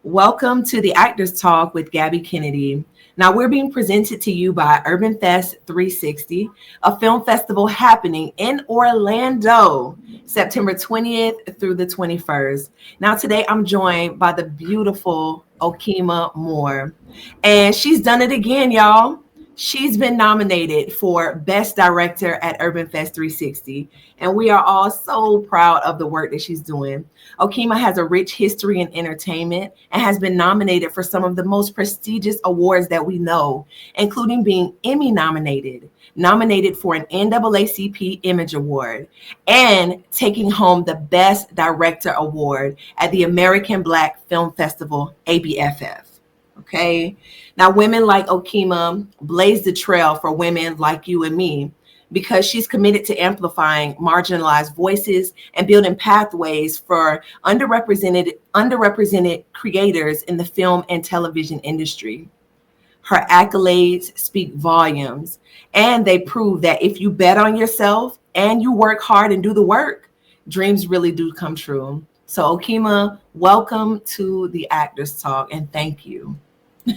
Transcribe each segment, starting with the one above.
Welcome to the Actors Talk with Gabby Kennedy. Now, we're being presented to you by UrbanFest 360, a film festival happening in Orlando, September 20th through the 21st. Now, today I'm joined by the beautiful Okema Moore, and she's done it again, y'all. She's been nominated for Best Director at UrbanFest 360, and we are all so proud of the work that she's doing. Okema has a rich history in entertainment and has been nominated for some of the most prestigious awards that we know, including being Emmy nominated for an NAACP Image Award, and taking home the Best Director Award at the American Black Film Festival, ABFF. Okay. Now, women like Okema blaze the trail for women like you and me because she's committed to amplifying marginalized voices and building pathways for underrepresented creators in the film and television industry. Her accolades speak volumes, and they prove that if you bet on yourself and you work hard and do the work, dreams really do come true. So, Okema, welcome to the Actors Talk, and thank you.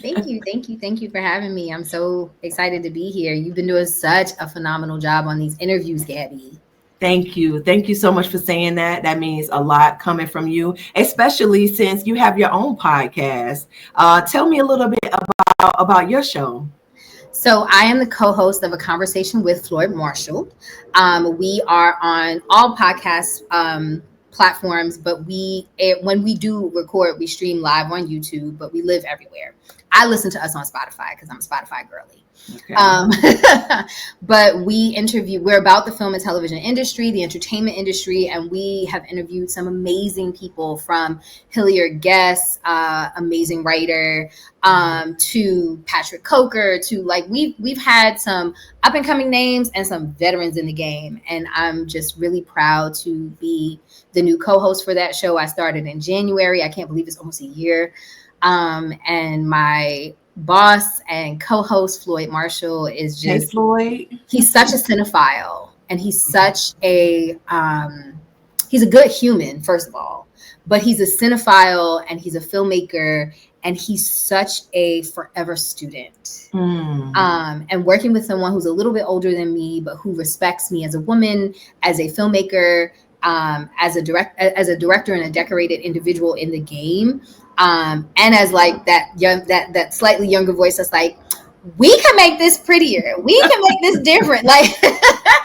Thank you for having me. I'm so excited to be here. You've been doing such a phenomenal job on these interviews, Gabby. Thank you. Thank you so much for saying that. That means a lot coming from you, especially since you have your own podcast. Tell me a little bit about your show. So I am the co-host of A Conversation with Floyd Marshall. We are on all podcast platforms, but when we do record, we stream live on YouTube, but we live everywhere. I listen to us on Spotify because I'm a Spotify girly. Okay. But we're about the film and television industry, the entertainment industry, and we have interviewed some amazing people, from Hilliard Guest, amazing writer, to Patrick Coker, to we've had some up and coming names and some veterans in the game. And I'm just really proud to be the new co-host for that show. I started in January. I can't believe it's almost a year. And my boss and co-host Floyd Marshall is just, hey, Floyd. He's such a cinephile, and he's such a he's a good human, first of all, but he's a cinephile and he's a filmmaker, and he's such a forever student. And working with someone who's a little bit older than me, but who respects me as a woman, as a filmmaker, as a director and a decorated individual in the game, and as that slightly younger voice that's like, we can make this prettier, we can make this different.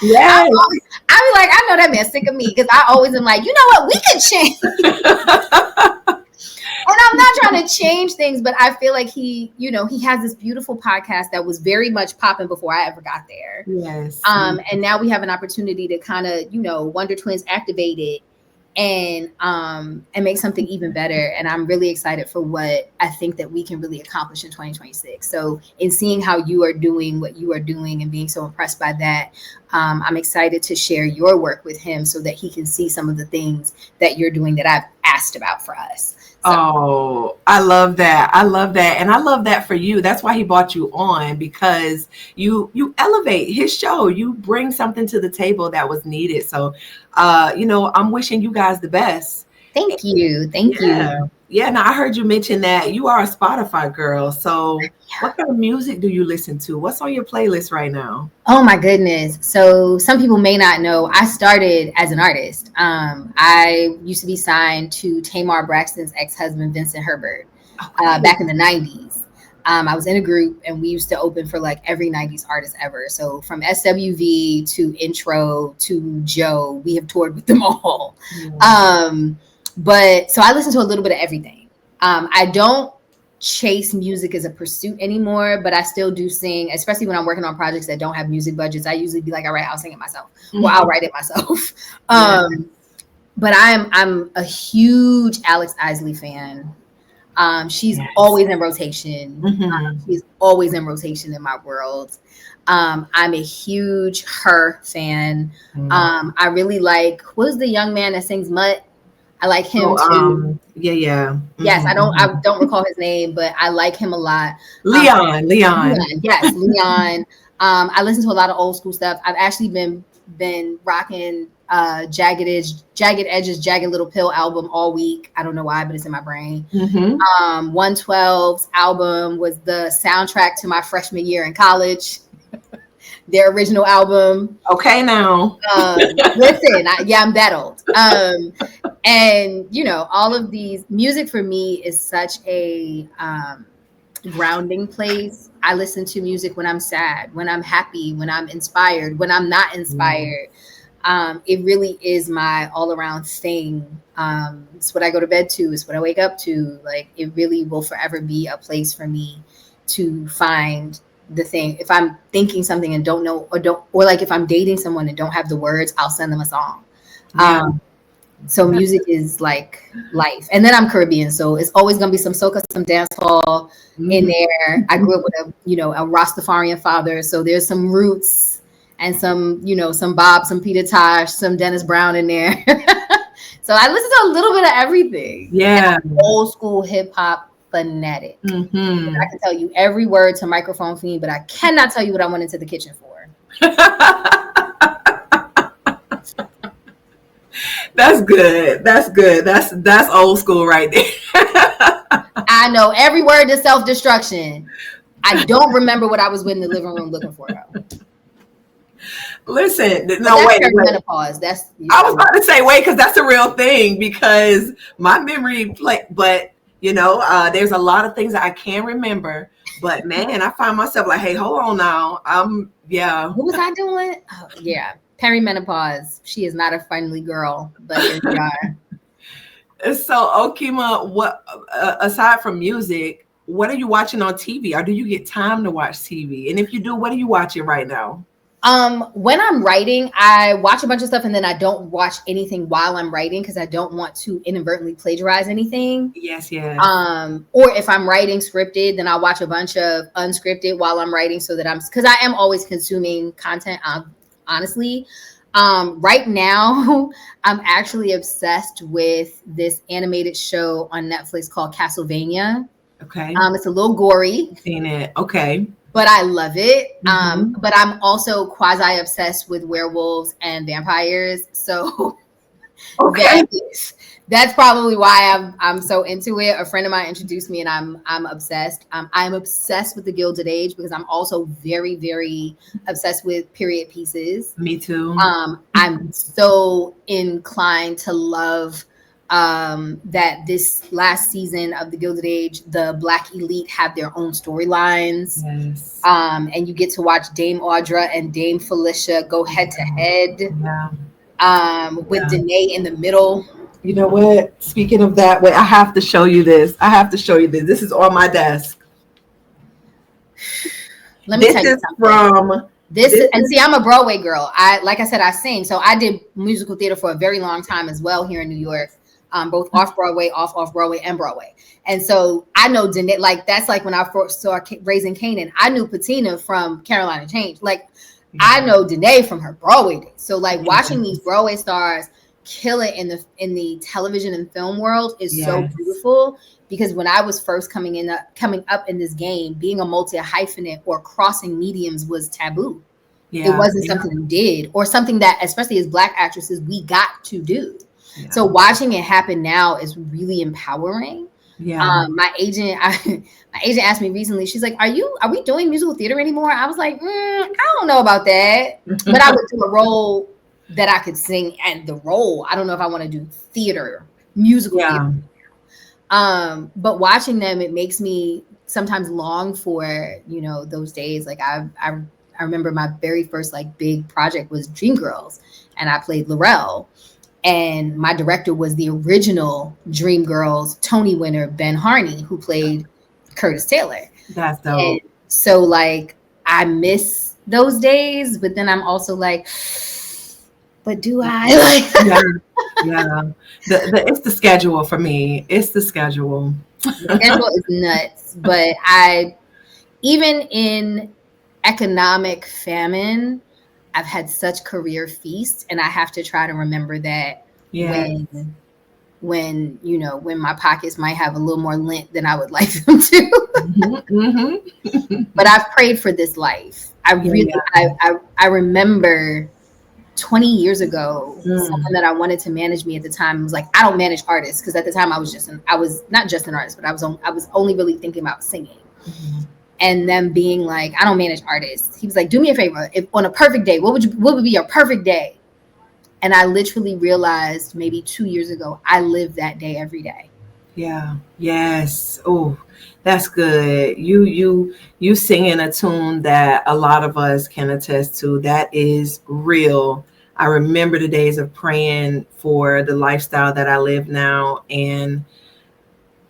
Yeah, I be like, I know that man's sick of me, because I always am like, you know what, we can change. And I'm not trying to change things, but I feel like he has this beautiful podcast that was very much popping before I ever got there. Yes. And now we have an opportunity to kind of, Wonder Twins activate it and make something even better. And I'm really excited for what I think that we can really accomplish in 2026. So in seeing how you are doing what you are doing and being so impressed by that, I'm excited to share your work with him so that he can see some of the things that you're doing that I've asked about for us. So. Oh, I love that. And I love that for you. That's why he brought you on, because you elevate his show. You bring something to the table that was needed. So, I'm wishing you guys the best. Thank you. Thank you. Yeah. Now, I heard you mention that you are a Spotify girl. So what kind of music do you listen to? What's on your playlist right now? Oh, my goodness. So some people may not know, I started as an artist. I used to be signed to Tamar Braxton's ex-husband, Vincent Herbert, back in the 90s. I was in a group, and we used to open for every 90s artist ever. So from SWV to Intro to Joe, we have toured with them all. Yeah. But so I listen to a little bit of everything. I don't chase music as a pursuit anymore, but I still do sing, especially when I'm working on projects that don't have music budgets. I usually be like, all right, I'll sing it myself. Or I'll write it myself. But I'm a huge Alex Isley fan. She's always in rotation. She's always in rotation in my world. I'm a huge Her fan. I really like, who's the young man that sings Mutt? I like him too. Yeah. Yes, I don't recall his name, but I like him a lot. Leon. Yes, Leon. I listen to a lot of old school stuff. I've actually been rocking Jagged Edge's Jagged Little Pill album all week. I don't know why, but it's in my brain. 112's album was the soundtrack to my freshman year in college. Their original album. Okay, now. Listen, I'm that old. And you know, all of these music for me is such a grounding place. I listen to music when I'm sad, when I'm happy, when I'm inspired, when I'm not inspired. It really is my all around thing. It's what I go to bed to. It's what I wake up to. Like, it really will forever be a place for me to find the thing. If I'm thinking something and don't know, or like if I'm dating someone and don't have the words, I'll send them a song. So music is like life. And then I'm Caribbean, so it's always gonna be some soca, some dance hall in there. I grew up with a Rastafarian father, so there's some roots and some, some Bob, some Peter Tosh, some Dennis Brown in there. So I listen to a little bit of everything. Yeah. Old school hip hop fanatic. I can tell you every word to Microphone Fiend, but I cannot tell you what I went into the kitchen for. That's good. That's old school right there. I know every word to self-destruction. I don't remember what I was in the living room looking for, though. Listen, wait. Menopause. I was about to say, wait, because that's a real thing, because my memory, but there's a lot of things that I can remember, but man, I find myself like, hey, hold on now. What was I doing? Oh, yeah. Perimenopause. She is not a friendly girl, but here we are. So, Okema, what aside from music, what are you watching on TV, or do you get time to watch TV? And if you do, what are you watching right now? When I'm writing, I watch a bunch of stuff, and then I don't watch anything while I'm writing because I don't want to inadvertently plagiarize anything. Yes. Or if I'm writing scripted, then I'll watch a bunch of unscripted while I'm writing, so that because I am always consuming content. Honestly, right now, I'm actually obsessed with this animated show on Netflix called Castlevania. Okay. It's a little gory. I've seen it. Okay. But I love it. But I'm also quasi obsessed with werewolves and vampires. So okay. That's probably why I'm so into it. A friend of mine introduced me, and I'm obsessed. I'm obsessed with the Gilded Age because I'm also very, very obsessed with period pieces. Me too. I'm so inclined to love that this last season of the Gilded Age, the Black elite have their own storylines. Yes. And you get to watch Dame Audra and Dame Felicia go head to head. With Danae in the middle. You know what? Speaking of that, wait, I have to show you this. This is on my desk. Let me tell you something. See, I'm a Broadway girl. Like I said, I sing. So I did musical theater for a very long time as well here in New York, both off-Broadway, off-Broadway, and Broadway. And so I know Danae, like that's like when I first saw Raising Kanan, I knew Patina from Carolina Change. Like I know Danae from her Broadway days. So like watching these Broadway stars kill it in the television and film world is so beautiful, because when I was first coming up in this game, being a multi-hyphenate or crossing mediums was taboo. It wasn't something we did, or something that, especially as Black actresses, we got to do. So watching it happen now is really empowering. My agent asked me recently, she's like, are we doing musical theater anymore? I was like, I don't know about that, but I would do a role that I could sing, and the role, I don't know if I want to do musical theater. But watching them, it makes me sometimes long for, those days. Like I remember my very first like big project was Dreamgirls, and I played Laurel, and my director was the original Dreamgirls Tony winner, Ben Harney, who played Curtis Taylor. That's dope. And so like, I miss those days, but then I'm also like, but do I? It's the schedule for me. It's the schedule. The schedule is nuts. But even in economic famine, I've had such career feasts, and I have to try to remember that when my pockets might have a little more lint than I would like them to. But I've prayed for this life. I remember 20 years ago, someone that I wanted to manage me at the time was like, I don't manage artists, because at the time I was not just an artist, but I was only really thinking about singing. And them being like, I don't manage artists. He was like, do me a favor, if on a perfect day, what would be your perfect day? And I literally realized maybe 2 years ago, I live that day every day. Yeah. Yes. Oh, that's good. You singing a tune that a lot of us can attest to. That is real. I remember the days of praying for the lifestyle that I live now, and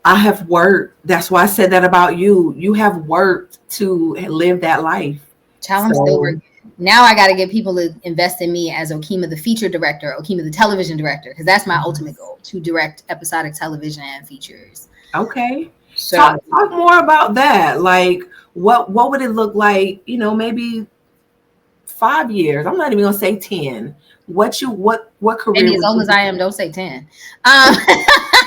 I have worked. That's why I said that about you. You have worked to live that life. Child, I'm still working. Now I got to get people to invest in me as Okema, the feature director, Okema, the television director, because that's my ultimate goal, to direct episodic television and features. Okay. So talk more about that. Like, what would it look like, maybe 5 years? I'm not even gonna say 10. What career? Maybe as old as I am, don't say 10.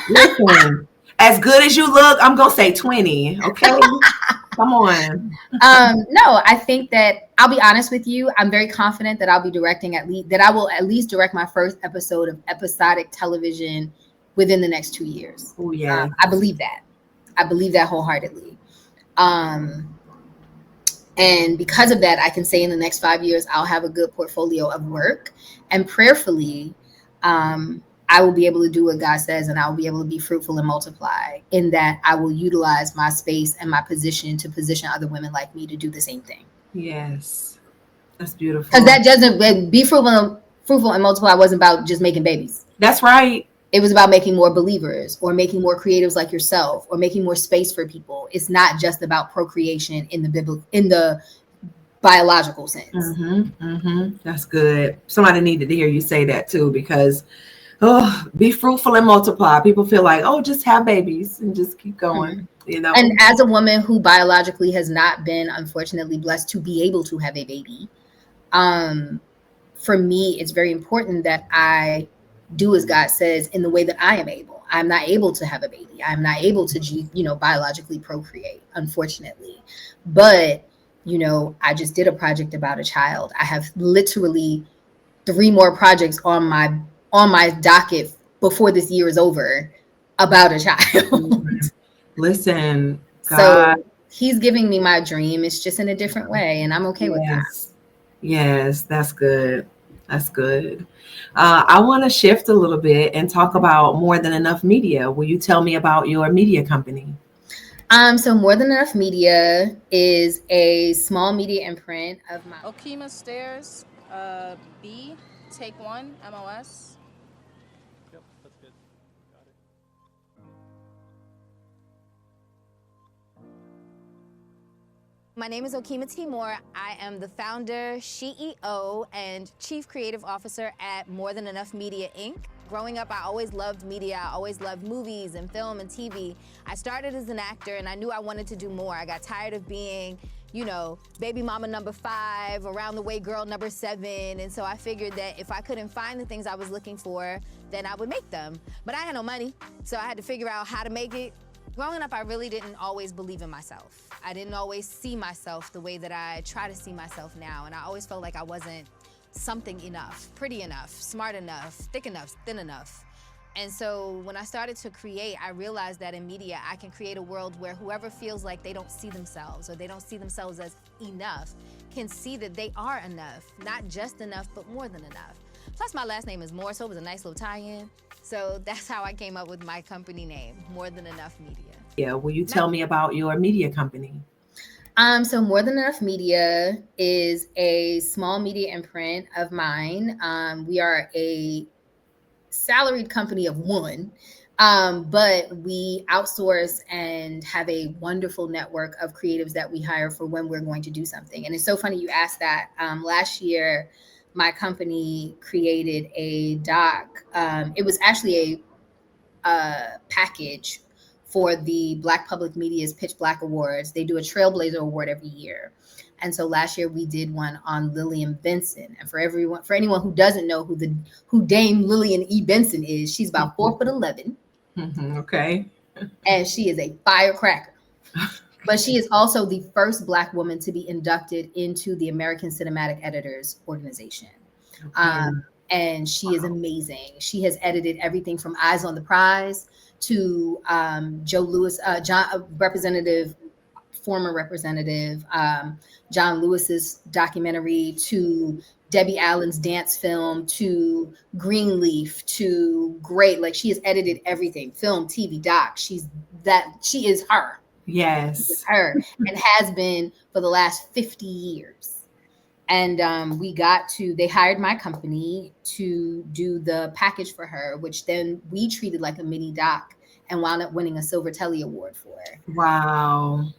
Listen, as good as you look, I'm gonna say 20. Okay. Come on. No, I think that, I'll be honest with you, I'm very confident that I'll be directing that I will at least direct my first episode of episodic television within the next 2 years. Oh yeah. I believe that. I believe that wholeheartedly. And because of that, I can say in the next 5 years, I'll have a good portfolio of work, and prayerfully, I will be able to do what God says, and I will be able to be fruitful and multiply, in that I will utilize my space and my position to position other women like me to do the same thing. Yes. That's beautiful. Because that doesn't, be fruitful and multiply wasn't about just making babies. That's right. It was about making more believers, or making more creatives like yourself, or making more space for people. It's not just about procreation in the biological sense. That's good. Somebody needed to hear you say that too, because be fruitful and multiply. People feel like, just have babies and just keep going. And as a woman who biologically has not been, unfortunately, blessed to be able to have a baby, for me, it's very important that I do as God says in the way that I am able. I'm not able to have a baby. I'm not able to, biologically procreate, unfortunately. But, I just did a project about a child. I have literally 3 more projects on my docket before this year is over about a child. Listen, God. So he's giving me my dream. It's just in a different way, and I'm okay with that. Yes, that's good. That's good. I want to shift a little bit and talk about More Than Enough Media. Will you tell me about your media company? So More Than Enough Media is a small media imprint of my Okema Stairs, B, Take 1, MOS. Yep, that's good. Got it. My name is Okema T. I am the founder, CEO, and Chief Creative Officer at More Than Enough Media, Inc. Growing up, I always loved media. I always loved movies and film and TV. I started as an actor, and I knew I wanted to do more. I got tired of being, baby mama number 5, around the way girl number 7. And so I figured that if I couldn't find the things I was looking for, then I would make them. But I had no money, so I had to figure out how to make it. Growing up, I really didn't always believe in myself. I didn't always see myself the way that I try to see myself now. And I always felt like I wasn't something enough, pretty enough, smart enough, thick enough, thin enough. And so when I started to create, I realized that in media, I can create a world where whoever feels like they don't see themselves, or they don't see themselves as enough, can see that they are enough, not just enough, but more than enough. Plus my last name is Moore, so it was a nice little tie-in. So that's how I came up with my company name, More Than Enough Media. Yeah, will you tell me about your media company? So More Than Enough Media is a small media imprint of mine. We are a salaried company of 1, but we outsource and have a wonderful network of creatives that we hire for when we're going to do something. And it's so funny you asked that. Last year, my company created a doc. It was actually a package for the Black Public Media's Pitch Black Awards. They do a Trailblazer Award every year. And so last year we did one on Lillian Benson. And for anyone who doesn't know who Dame Lillian E. Benson is, she's about 4'11". Okay. And she is a firecracker. But she is also the first Black woman to be inducted into the American Cinematic Editors Organization. And she is amazing. She has edited everything from Eyes on the Prize to Joe Lewis, former representative John Lewis's documentary, to Debbie Allen's dance film, to Greenleaf, to great, like she has edited everything, film, TV, doc. She is her. Yes. She is her, and has been for the last 50 years. And they hired my company to do the package for her, which then we treated like a mini doc and wound up winning a Silver Telly Award for. Wow.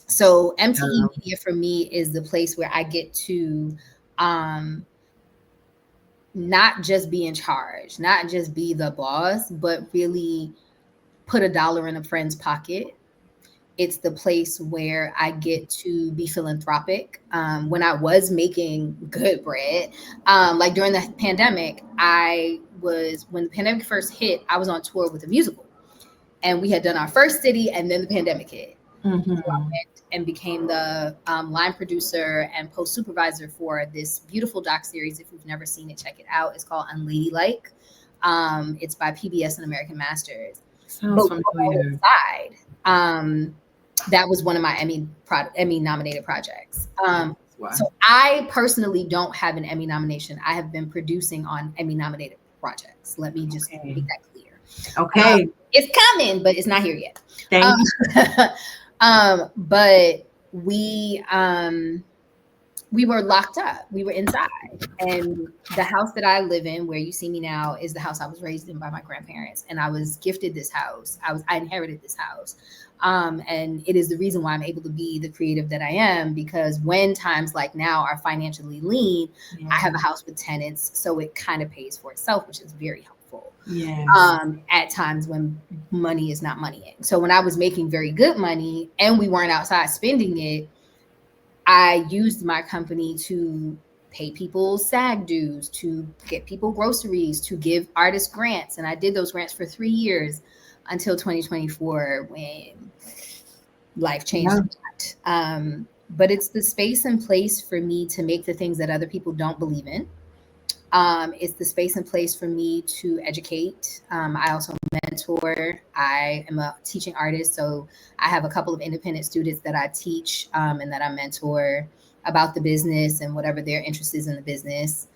So MTE Media for me is the place where I get to not just be in charge, not just be the boss, but really put $1 in a friend's pocket. It's the place where I get to be philanthropic. When I was making good bread, like during the pandemic, when the pandemic first hit, I was on tour with a musical, and we had done our first city, and then the pandemic hit. Mm-hmm. So I went and became the line producer and post supervisor for this beautiful doc series. If you've never seen it, check it out. It's called Unladylike. It's by PBS and American Masters. Sounds familiar. That was one of my Emmy nominated projects. Wow. So I personally don't have an Emmy nomination. I have been producing on Emmy nominated projects. Let me just make that clear. Okay. It's coming, but it's not here yet. Thank you. But we were locked up. We were inside. And the house that I live in, where you see me now, is the house I was raised in by my grandparents. And I was gifted this house. I inherited this house. And it is the reason why I'm able to be the creative that I am, because when times like now are financially lean, I have a house with tenants. So it kind of pays for itself, which is very helpful. Yes. At times when money is not moneying. So when I was making very good money and we weren't outside spending it, I used my company to pay people SAG dues, to get people groceries, to give artists grants. And I did those grants for 3 years until 2024, when life changed a lot. But it's the space and place for me to make the things that other people don't believe in. It's the space and place for me to educate. I also mentor. I am a teaching artist, so I have a couple of independent students that I teach and that I mentor about the business and whatever their interest is in the business.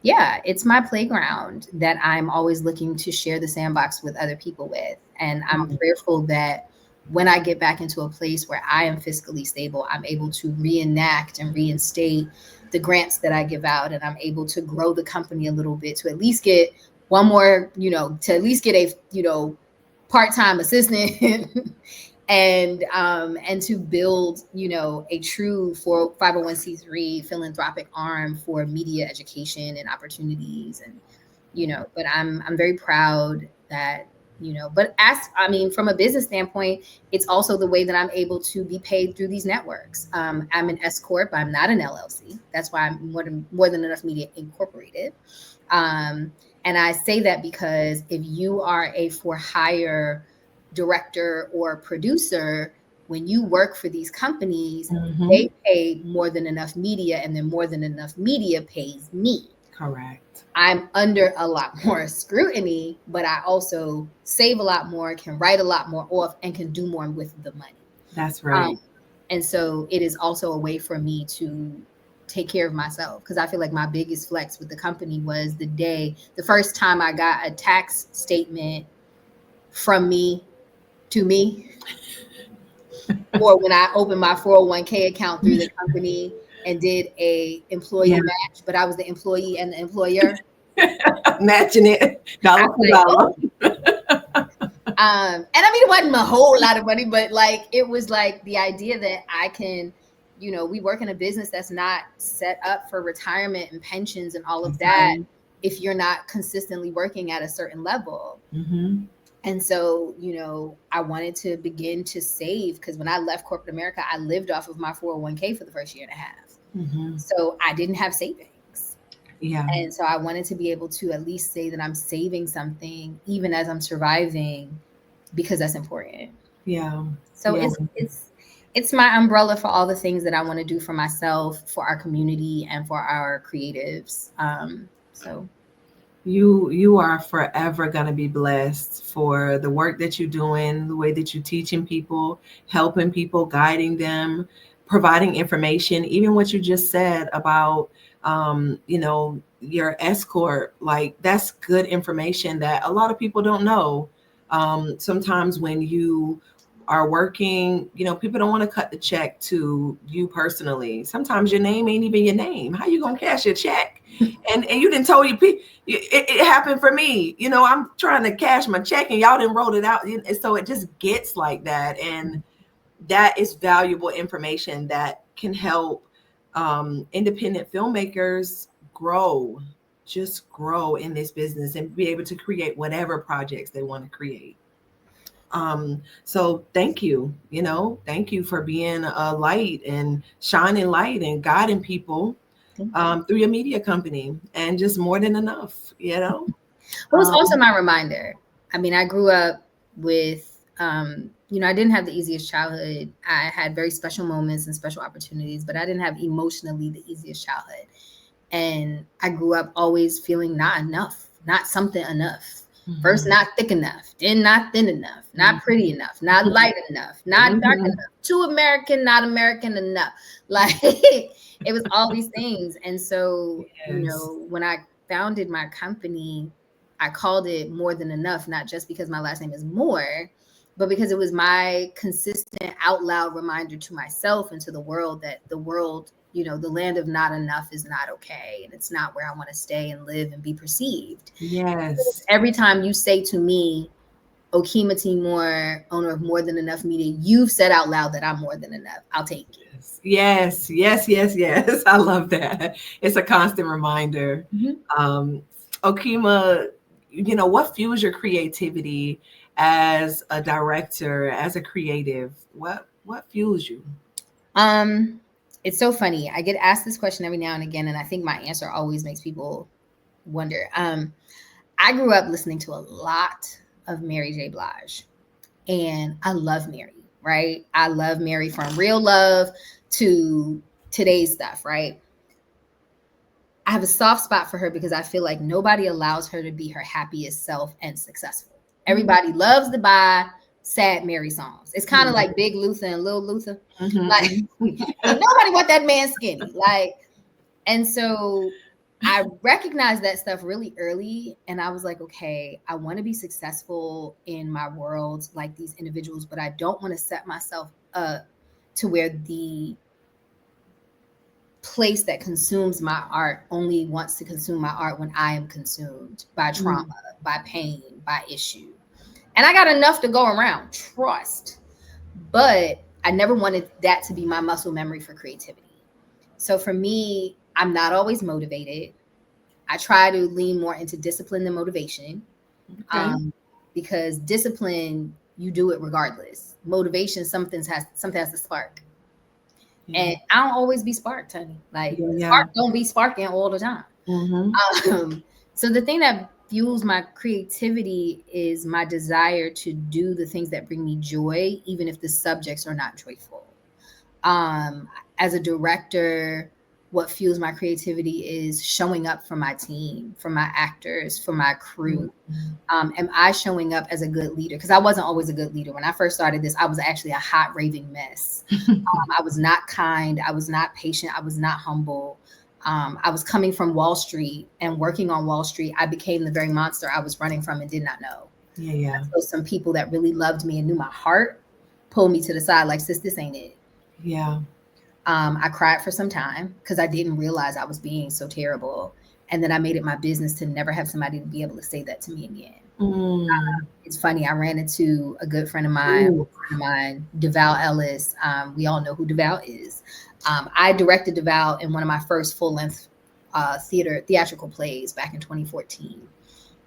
It's my playground that I'm always looking to share the sandbox with other people with. And I'm prayerful that when I get back into a place where I am fiscally stable, I'm able to reenact and reinstate the grants that I give out, and I'm able to grow the company a little bit to at least get one more, to at least get a, part-time assistant and to build, a true 501c3 philanthropic arm for media education and opportunities. And, but I'm very proud that, but from a business standpoint, it's also the way that I'm able to be paid through these networks. I'm an S Corp. I'm not an LLC. That's why I'm More Than Enough Media Incorporated. And I say that because if you are a for-hire director or producer, when you work for these companies, they pay More Than Enough Media, and then More Than Enough Media pays me. Correct. I'm under a lot more scrutiny, but I also save a lot more, can write a lot more off, and can do more with the money. That's right. And so it is also a way for me to take care of myself, because I feel like my biggest flex with the company was the first time I got a tax statement from me to me, or when I opened my 401k account through the company and did a employee match, but I was the employee and the employer. Matching it dollar for dollar. And it wasn't a whole lot of money, but it was the idea that I can, we work in a business that's not set up for retirement and pensions and all of that if you're not consistently working at a certain level. Mm-hmm. And so, I wanted to begin to save, because when I left corporate America, I lived off of my 401k for the first year and a half. Mm-hmm. So I didn't have savings. Yeah. And so I wanted to be able to at least say that I'm saving something even as I'm surviving, because that's important. Yeah. So it's my umbrella for all the things that I want to do for myself, for our community, and for our creatives. So you are forever going to be blessed for the work that you're doing, the way that you're teaching people, helping people, guiding them, providing information. Even what you just said about your escort, like that's good information that a lot of people don't know. Sometimes when you are working, people don't want to cut the check to you personally. Sometimes your name ain't even your name. How you gonna cash your check? And you didn't tell you, it happened for me. I'm trying to cash my check and y'all didn't roll it out. So it just gets like that. And that is valuable information that can help independent filmmakers just grow in this business and be able to create whatever projects they want to create. So thank you, thank you for being a light and shining light and guiding people through your media company, and just more than enough, Well, it's also my reminder. I mean, I grew up with, I didn't have the easiest childhood. I had very special moments and special opportunities, but I didn't have emotionally the easiest childhood. And I grew up always feeling not enough, not something enough. Mm-hmm. First, not thick enough, then not thin enough, not pretty enough, not light enough, not dark enough, too American, not American enough. Like it was all these things. And so, when I founded my company, I called it More Than Enough, not just because my last name is Moore, but because it was my consistent out loud reminder to myself and to the world that the world, the land of not enough is not okay. And it's not where I want to stay and live and be perceived. Yes. Every time you say to me, Okema T. Moore, owner of More Than Enough Media, you've said out loud that I'm more than enough. I'll take it. Yes. I love that. It's a constant reminder. Mm-hmm. Okema, what fuels your creativity as a director, as a creative? What fuels you? It's so funny. I get asked this question every now and again, and I think my answer always makes people wonder. I grew up listening to a lot of Mary J. Blige, and I love Mary, right? I love Mary from Real Love to today's stuff, right? I have a soft spot for her because I feel like nobody allows her to be her happiest self and successful. Everybody loves to buy sad Mary songs. It's kind of like Big Luther and Little Luther. Mm-hmm. Like nobody want that man skinny. Like, and so I recognized that stuff really early, and I was like, okay, I want to be successful in my world like these individuals, but I don't want to set myself up to where the place that consumes my art only wants to consume my art when I am consumed by trauma, by pain, by issue. And I got enough to go around, trust. But I never wanted that to be my muscle memory for creativity. So for me, I'm not always motivated. I try to lean more into discipline than motivation. Okay. Because discipline, you do it regardless. Motivation, something has to spark. Yeah. And I don't always be sparked, honey. Like spark don't be sparking all the time. Mm-hmm. So the thing that fuels my creativity is my desire to do the things that bring me joy, even if the subjects are not joyful. As a director, what fuels my creativity is showing up for my team, for my actors, for my crew. Am I showing up as a good leader? Because I wasn't always a good leader. When I first started this, I was actually a hot raving mess. I was not kind. I was not patient. I was not humble. I was coming from Wall Street and working on Wall Street. I became the very monster I was running from and did not know. Yeah. So some people that really loved me and knew my heart pulled me to the side like, sis, this ain't it. Yeah. I cried for some time because I didn't realize I was being so terrible. And then I made it my business to never have somebody to be able to say that to me again. It's funny. I ran into a good friend of mine, DeVal Ellis. We all know who DeVal is. I directed DeVal in one of my first full-length theatrical plays back in 2014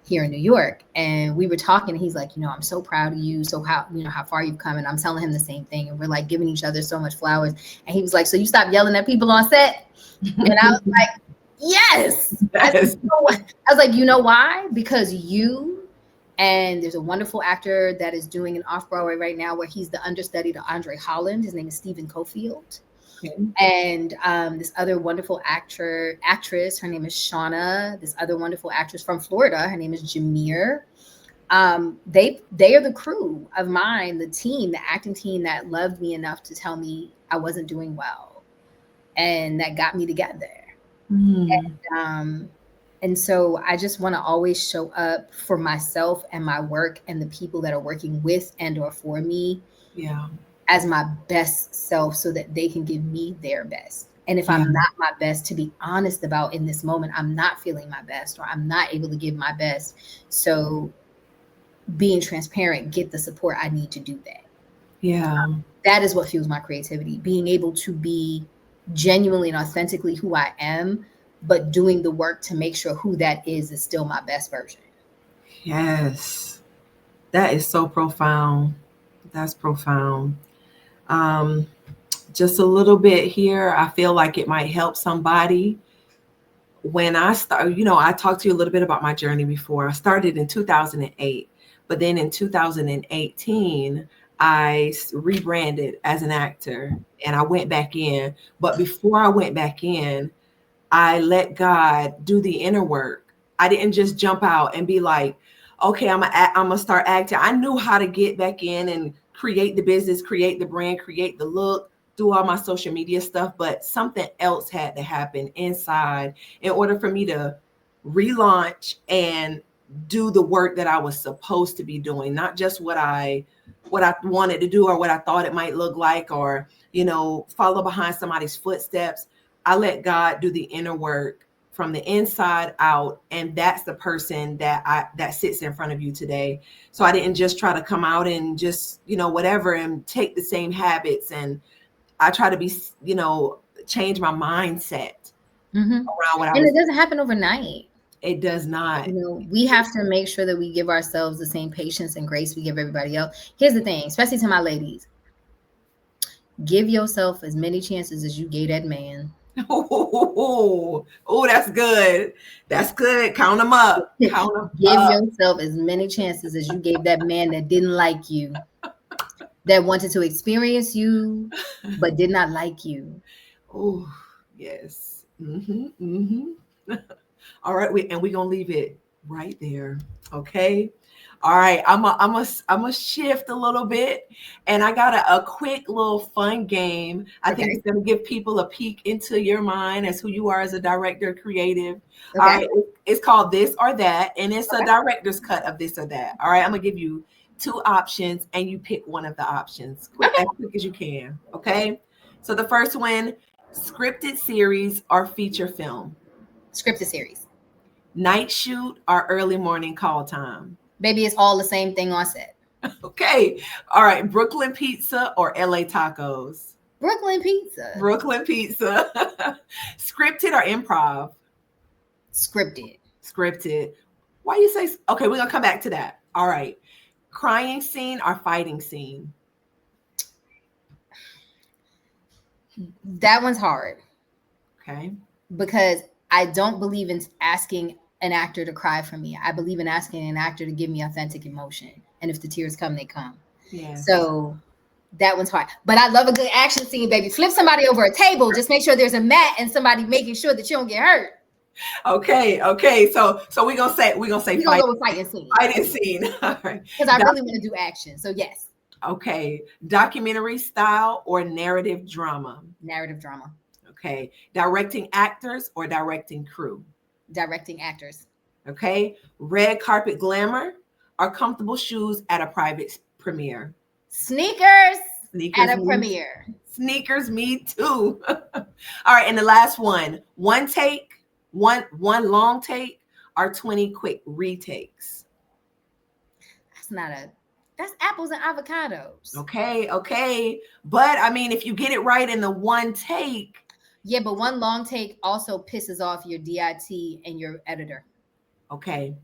here in New York. And we were talking, and he's like, I'm so proud of you. So how far you've come. And I'm telling him the same thing. And we're like giving each other so much flowers. And he was like, so you stopped yelling at people on set? And I was like, yes. I was like, you know why? Because you And there's a wonderful actor that is doing an off-Broadway right now where he's the understudy to Andre Holland. His name is Stephen Cofield. Okay. And this other wonderful actress, her name is Shauna. This other wonderful actress from Florida, her name is Jameer. They are the crew of mine, the team, the acting team that loved me enough to tell me I wasn't doing well, and that got me together. And so I just want to always show up for myself and my work and the people that are working with and or for me as my best self so that they can give me their best. And if I'm not my best, to be honest about in this moment, I'm not feeling my best or I'm not able to give my best. So being transparent, get the support I need to do that. Yeah. That is what fuels my creativity. Being able to be genuinely and authentically who I am, but doing the work to make sure who that is still my best version. Yes. That is so profound. That's profound. Just a little bit here. I feel like it might help somebody. When I started, I talked to you a little bit about my journey before. I started in 2008, but then in 2018, I rebranded as an actor and I went back in. But before I went back in, I let God do the inner work. I didn't just jump out and be like, okay, I'm gonna start acting. I knew how to get back in and create the business, create the brand, create the look, do all my social media stuff. But something else had to happen inside in order for me to relaunch and do the work that I was supposed to be doing, not just what I wanted to do or what I thought it might look like, or, follow behind somebody's footsteps. I let God do the inner work from the inside out. And that's the person that sits in front of you today. So I didn't just try to come out and just, whatever, and take the same habits. And I try to be, change my mindset around what I was. And it doesn't happen overnight. It does not. We have to make sure that we give ourselves the same patience and grace we give everybody else. Here's the thing, especially to my ladies. Give yourself as many chances as you gave that man. Oh, that's good. That's good. Count them up. Count them Give up. yourself as many chances as you gave that man that didn't like you, that wanted to experience you, but did not like you. Oh, yes. All right. We're going to leave it right there. Okay. All right. I'm a shift a little bit, and I got a quick little fun game. I think it's going to give people a peek into your mind as who you are as a director, creative. All right. It's called This or That, and it's a director's cut of This or That. All right. I'm going to give you 2 options, and you pick one of the options as quick as you can. Okay. So the first one, scripted series or feature film? Scripted series. Night shoot or early morning call time? Baby, it's all the same thing on set. Okay. All right. Brooklyn pizza or LA tacos? Brooklyn pizza. Brooklyn pizza. Scripted or improv? Scripted. Scripted. Why you say? Okay, we're gonna come back to that. All right. Crying scene or fighting scene? That one's hard. Okay. Because I don't believe in asking an actor to cry for me. I believe in asking an actor to give me authentic emotion. And if the tears come, they come. Yeah. So that one's hard. But I love a good action scene, baby. Flip somebody over a table. Just make sure there's a mat and somebody making sure that you don't get hurt. Okay. So we're gonna say fighting scene. Fighting scene. All right. Because I really want to do action. So yes. Okay. Documentary style or narrative drama? Narrative drama. Okay. Directing actors or directing crew? Directing actors. Okay. Red carpet glamour or comfortable shoes at a private premiere? Sneakers at a premiere. Sneakers, me too. All right. And the last one, one long take or 20 quick retakes? That's apples and avocados. Okay. But I mean, if you get it right in the one take. Yeah, but one long take also pisses off your DIT and your editor. Okay.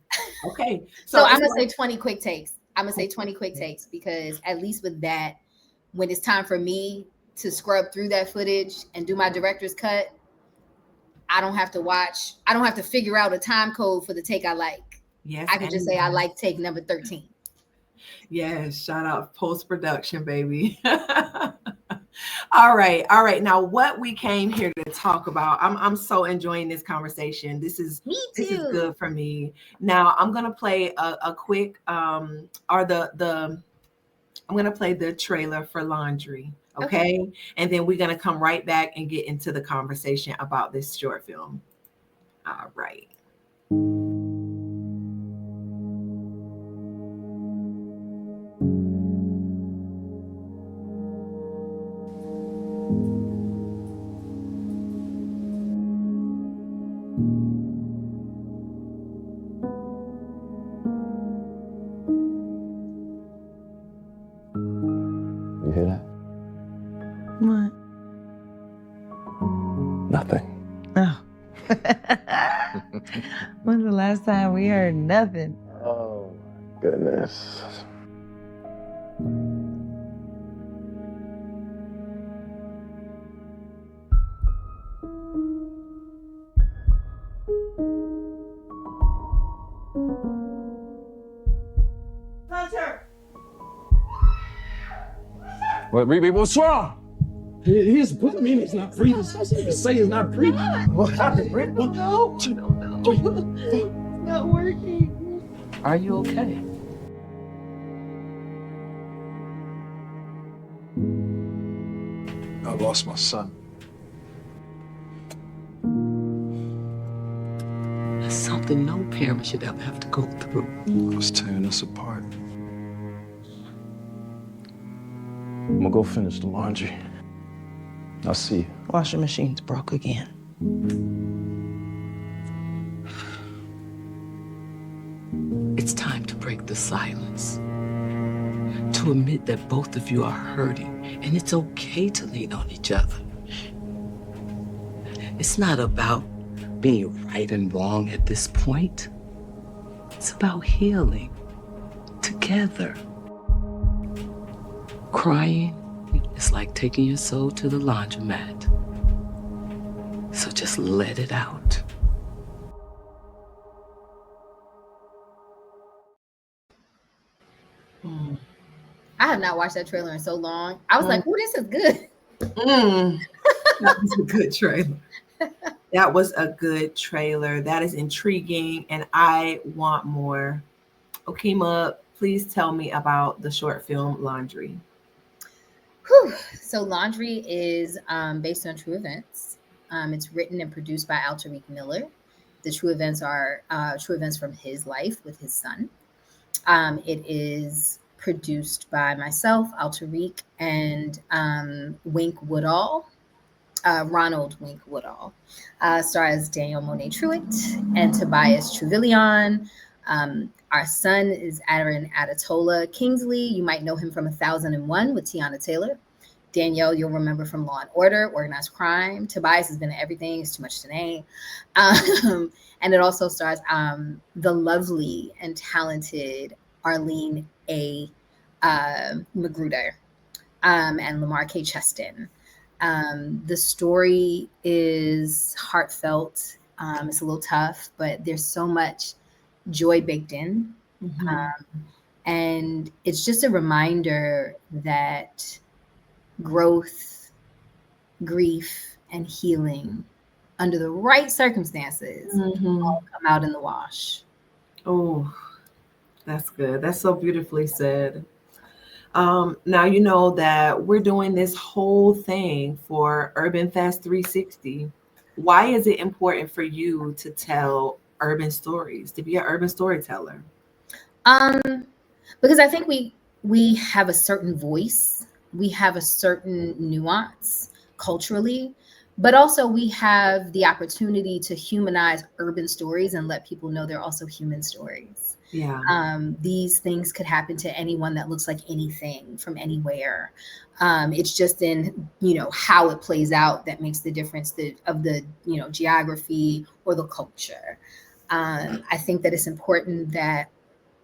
So I'm going to say 20 quick takes. I'm going to say 20 quick takes because at least with that, when it's time for me to scrub through that footage and do my director's cut, I don't have to figure out a time code for the take I like. Yes. I could just say I like take number 13. Yes, shout out post-production, baby. All right. Now, what we came here to talk about, I'm so enjoying this conversation. This is good for me. Now, I'm gonna play a quick I'm gonna play the trailer for Laundry. Okay. And then we're gonna come right back and get into the conversation about this short film. All right. You hear that? What? Nothing. Oh. When's the last time we heard nothing? Oh, my goodness. Hunter! What, Riri, what's wrong? He's put me in, he's not breathing. So you can say he's not breathing. What happened, Rick? No. It's not working. Are you okay? I lost my son. That's something no parent should ever have to go through. I was tearing us apart. I'm gonna go finish the laundry. I'll see you. Washing machine's broke again. It's time to break the silence. To admit that both of you are hurting, and it's okay to lean on each other. It's not about being right and wrong at this point. It's about healing together. Crying is like taking your soul to the laundromat. So just let it out. I have not watched that trailer in so long. I was like, oh, this is good. That was a good trailer. That was a good trailer. That is intriguing, and I want more. Okema, please tell me about the short film Laundry. Whew. So Laundry is based on true events. It's written and produced by Tariq Miller. The true events are true events from his life with his son. It is produced by myself, Tariq, and Wink Woodall, Ronald Wink Woodall. Stars Daniel Monet Truitt and Tobias Trevelyan. Our son is Aaron Adatola Kingsley. You might know him from 1001 with Tiana Taylor. Danielle, you'll remember from Law and Order, Organized Crime. Tobias has been in everything. It's too much to name. And it also stars the lovely and talented Arlene A. Magruder and Lamar K. Cheston. The story is heartfelt. It's a little tough, but there's so much joy baked in. And it's just a reminder that growth, grief, and healing under the right circumstances all come out in the wash. Oh, that's good. That's so beautifully said. Now, you know that we're doing this whole thing for UrbanFest 360. Why is it important for you to tell urban stories, to be an urban storyteller? Because I think we have a certain voice, we have a certain nuance culturally, but also we have the opportunity to humanize urban stories and let people know they're also human stories. Yeah. These things could happen to anyone that looks like anything from anywhere. It's just in, how it plays out that makes the difference of the, geography or the culture. I think that it's important that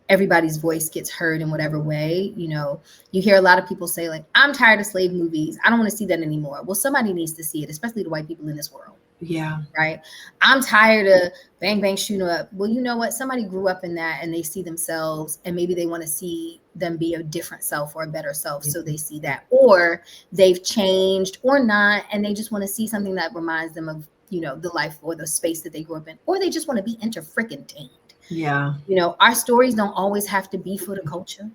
everybody's voice gets heard in whatever way. You hear a lot of people say, like, I'm tired of slave movies. I don't want to see that anymore. Well, somebody needs to see it, especially the white people in this world. Yeah. Right. I'm tired of bang, bang, shooting up. Well, you know what? Somebody grew up in that and they see themselves, and maybe they want to see them be a different self or a better self. So they see that, or they've changed or not. And they just want to see something that reminds them of, you know, the life or the space that they grew up in, or they just want to be inter-freaking-tained. Yeah. You know, our stories don't always have to be for the culture.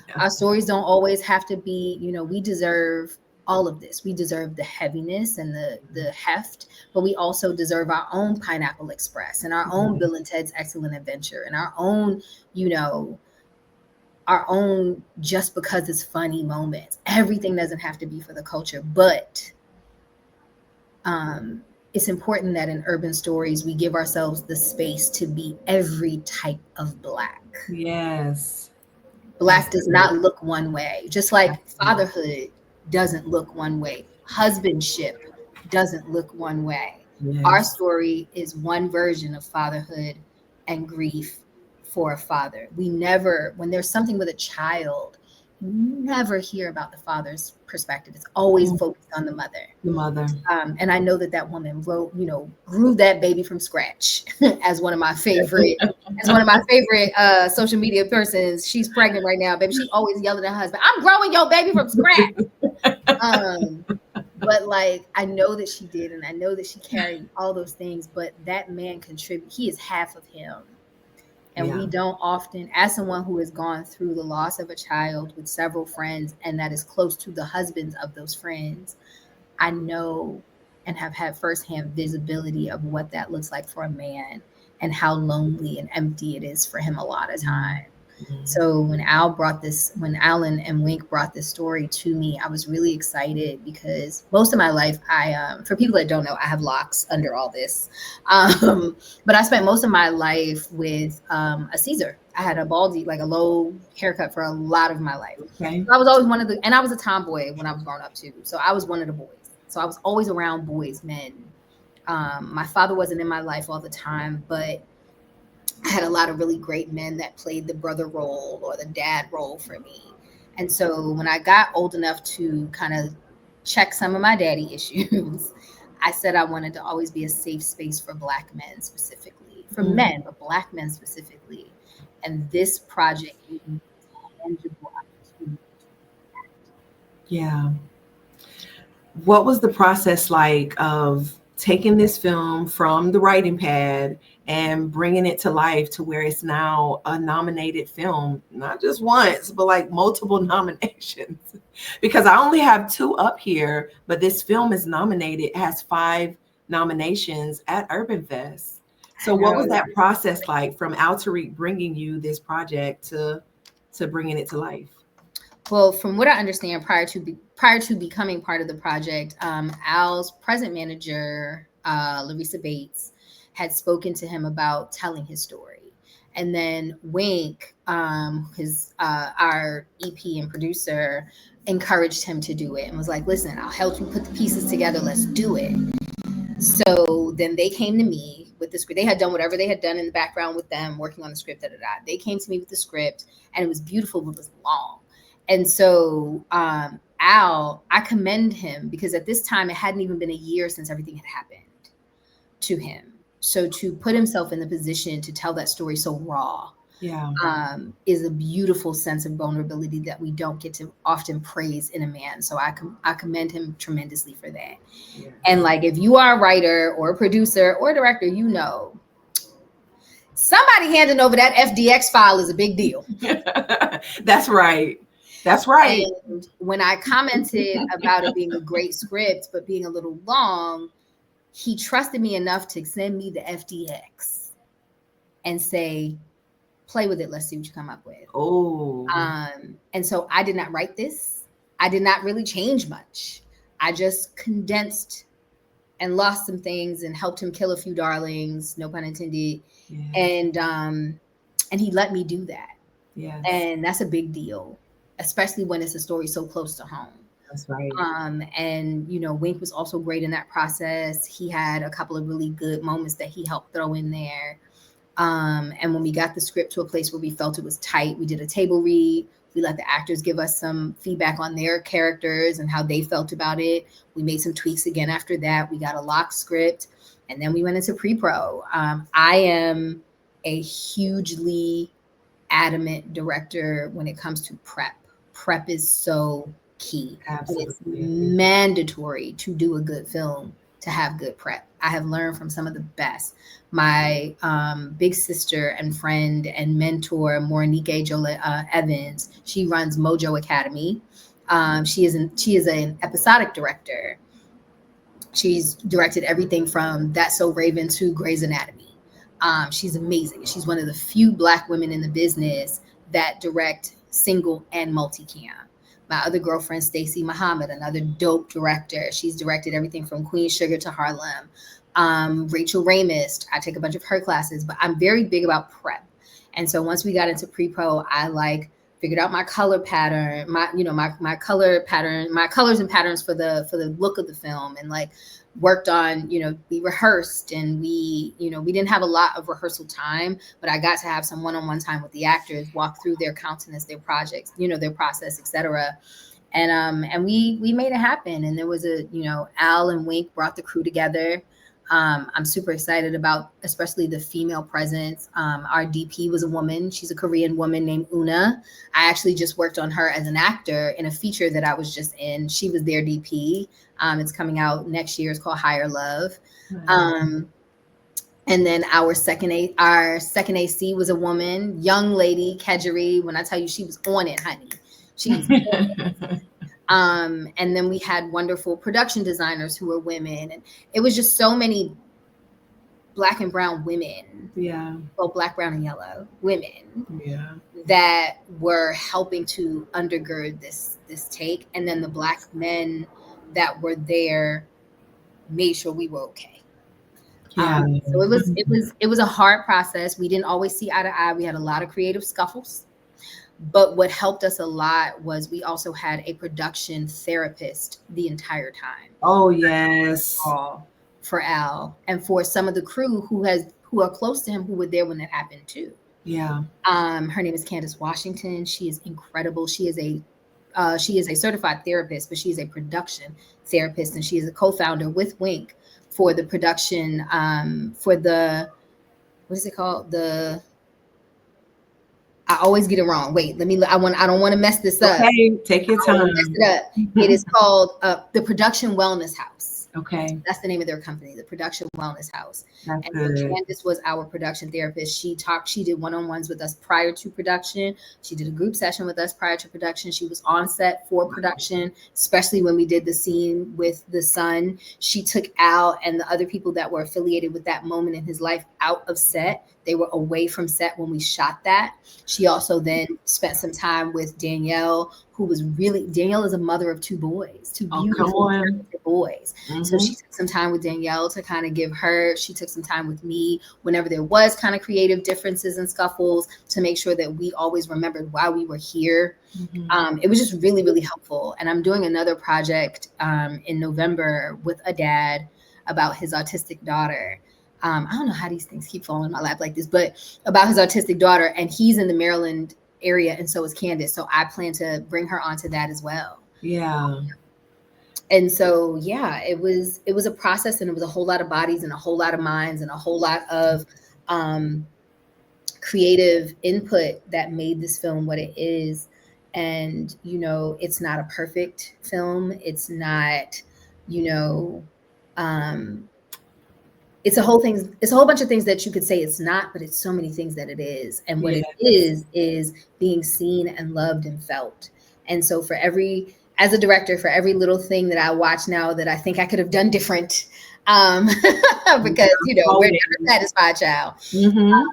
Yeah. Our stories don't always have to be, you know, we deserve all of this. We deserve the heaviness and the heft, but we also deserve our own Pineapple Express and our own Bill and Ted's Excellent Adventure and our own, you know, our own just because it's funny moments. Everything doesn't have to be for the culture, but it's important that in urban stories, we give ourselves the space to be every type of Black. Yes. Black does not look one way, just like fatherhood doesn't look one way. Husbandship doesn't look one way. Yes. Our story is one version of fatherhood and grief for a father. We never, when there's something with a child, you never hear about the father's perspective. It's always focused on the mother. The mother. And I know that that woman wrote, you know, grew that baby from scratch as one of my favorite, social media persons. She's pregnant right now, baby. She always yelling at her husband, "I'm growing your baby from scratch." But like, I know that she did, and I know that she carried all those things, but that man contributed. He is half of him. And we don't often, as someone who has gone through the loss of a child with several friends and that is close to the husbands of those friends, I know and have had firsthand visibility of what that looks like for a man and how lonely and empty it is for him a lot of time. So when Alan and Wink brought this story to me, I was really excited because most of my life, for people that don't know, I have locks under all this. But I spent most of my life with a Caesar. I had a baldy, like a low haircut for a lot of my life. Okay. So I was always and I was a tomboy when I was growing up too. So I was one of the boys. So I was always around boys, men. My father wasn't in my life all the time, but I had a lot of really great men that played the brother role or the dad role for me. And so when I got old enough to kind of check some of my daddy issues, I said I wanted to always be a safe space for Black men specifically, for men, but Black men specifically. And this project gave me a tangible opportunity. Yeah. What was the process like of taking this film from the writing pad and bringing it to life to where it's now a nominated film, not just once, but like multiple nominations? Because I only have 2 up here, but this film is nominated, has 5 nominations at UrbanFest. So what was that process like from Alterique bringing you this project to bringing it to life? Well, from what I understand, prior to becoming part of the project, Al's present manager, Larissa Bates, had spoken to him about telling his story. And then Wink, our EP and producer, encouraged him to do it and was like, "Listen, I'll help you put the pieces together. Let's do it." So then they came to me with the script. They had done whatever they had done in the background with them, working on the script. They came to me with the script, and it was beautiful, but it was long. And so Al, I commend him because at this time, it hadn't even been a year since everything had happened to him. So to put himself in the position to tell that story so raw is a beautiful sense of vulnerability that we don't get to often praise in a man. So I commend him tremendously for that. Yeah. And like, if you are a writer or a producer or a director, you know, somebody handing over that FDX file is a big deal. That's right. That's right. And when I commented about it being a great script, but being a little long, he trusted me enough to send me the FDX and say, "Play with it. Let's see what you come up with." Oh. And so I did not write this. I did not really change much. I just condensed and lost some things and helped him kill a few darlings, no pun intended. Yeah. And he let me do that. Yeah. And that's a big deal, especially when it's a story so close to home. That's right. And, you know, Wink was also great in that process. He had a couple of really good moments that he helped throw in there. And when we got the script to a place where we felt it was tight, we did a table read. We let the actors give us some feedback on their characters and how they felt about it. We made some tweaks again after that. We got a lock script. And then we went into pre-pro. I am a hugely adamant director when it comes to prep. Prep is so key. Absolutely. It's mandatory to do a good film to have good prep. I have learned from some of the best. My big sister and friend and mentor, Morinike Evans, she runs Mojo Academy. She is an episodic director. She's directed everything from That's So Raven to Grey's Anatomy. She's amazing. She's one of the few Black women in the business that direct single and multicam. My other girlfriend, Stacey Muhammad, another dope director. She's directed everything from Queen Sugar to Harlem. Rachel Ramis, I take a bunch of her classes, but I'm very big about prep. And so once we got into pre-pro, I figured out my color pattern, my color pattern, my colors and patterns for the look of the film, and worked on, we rehearsed, and we didn't have a lot of rehearsal time, but I got to have some one-on-one time with the actors, walk through their countenance, their projects, their process, etc. And we made it happen. And there was Al and Wink brought the crew together. I'm super excited about especially the female presence. Our DP was a woman. She's a Korean woman named Una. I actually just worked on her as an actor in a feature that I was just in. She was their DP. It's coming out next year. It's called Higher Love. And then our second AC was a woman, young lady, Kejari. When I tell you she was on it, honey, she's and then we had wonderful production designers who were women, and it was just so many Black and brown women, both Black, brown, and yellow women, that were helping to undergird this take. And then the Black men that were there made sure we were okay. So it was a hard process. We didn't always see eye to eye. We had a lot of creative scuffles. But what helped us a lot was we also had a production therapist the entire time. Oh, yes. For Al and for some of the crew who are close to him, who were there when that happened too. Yeah. Her name is Candace Washington. She is incredible. She is a certified therapist, but she is a production therapist, and she is a co-founder with Wink for the production for the, what is it called? I always get it wrong. Wait, I don't want to mess this up. Okay, take your time. Mess it up. It is called the Production Wellness House. Okay. That's the name of their company, the Production Wellness House. That's and good. So Candace was our production therapist. She did one-on-ones with us prior to production. She did a group session with us prior to production. She was on set for production, especially when we did the scene with the son. She took Al and the other people that were affiliated with that moment in his life out of set. They were away from set when we shot that. She also then spent some time with Danielle, Danielle is a mother of two boys, two beautiful boys. Mm-hmm. So she took some time with Danielle to kind of she took some time with me whenever there was kind of creative differences and scuffles, to make sure that we always remembered why we were here. Mm-hmm. It was just really, really helpful. And I'm doing another project in November with a dad about his autistic daughter. I don't know how these things keep falling in my lap like this, but about his autistic daughter, and he's in the Maryland area, and so is Candace. So I plan to bring her onto that as well. Yeah. And so, it was a process, and it was a whole lot of bodies and a whole lot of minds and a whole lot of creative input that made this film what it is. And, it's not a perfect film. It's not, it's a whole bunch of things that you could say it's not, but it's so many things that it is. And what it is being seen and loved and felt. And so as a director, for every little thing that I watch now that I think I could have done different, because, we're never satisfied, child. Mm-hmm.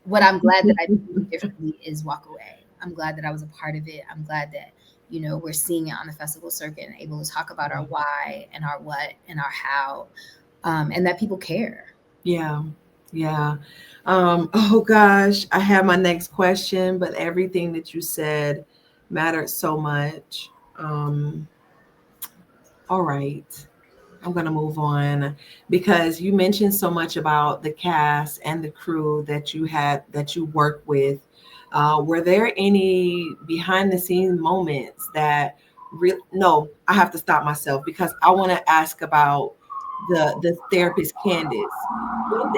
What I'm glad that I did differently is walk away. I'm glad that I was a part of it. I'm glad that, we're seeing it on the festival circuit and able to talk about our why and our what and our how. And that people care. Yeah. Oh gosh, I have my next question, but everything that you said mattered so much. All right, I'm gonna move on, because you mentioned so much about the cast and the crew that you work with. Were there any behind the scenes moments that no, I have to stop myself, because I want to ask about the therapist Candace, when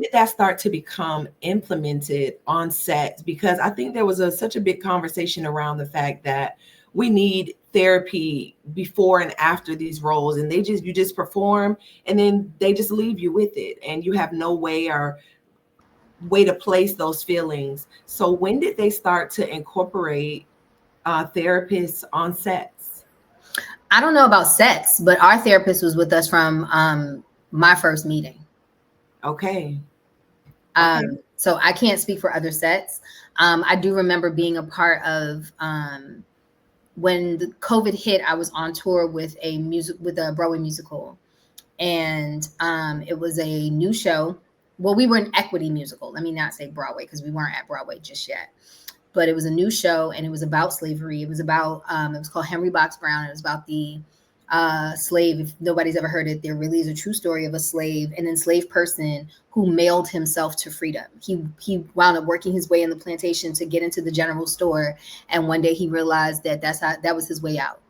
did that start to become implemented on set? Because I think there was such a big conversation around the fact that we need therapy before and after these roles, and you just perform and then they just leave you with it, and you have no way to place those feelings. So when did they start to incorporate therapists on sets? I don't know about sets, but our therapist was with us from my first meeting. Okay. So I can't speak for other sets. I do remember being a part of when the COVID hit. I was on tour with a Broadway musical, and it was a new show. Well, we were an equity musical. Let me not say Broadway, because we weren't at Broadway just yet. But it was a new show, and it was about slavery. It was about it was called Henry Box Brown. It was about the slave. If nobody's ever heard it, there really is a true story of a slave, an enslaved person who mailed himself to freedom. He wound up working his way in the plantation to get into the general store, and one day he realized that that was his way out.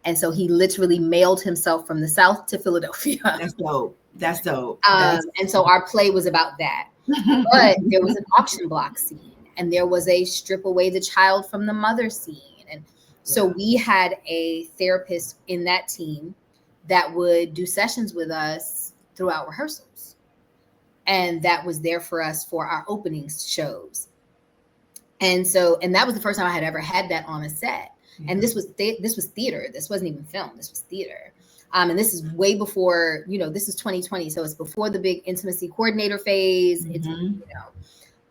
And so he literally mailed himself from the South to Philadelphia. That's dope. That's dope. And so our play was about that. But there was an auction block scene, and there was a strip away the child from the mother scene. And so we had a therapist in that team that would do sessions with us throughout rehearsals. And that was there for us for our opening shows. And that was the first time I had ever had that on a set. And this was theater. This wasn't even film. This was theater. And this is way before, this is 2020. So it's before the big intimacy coordinator phase. It's,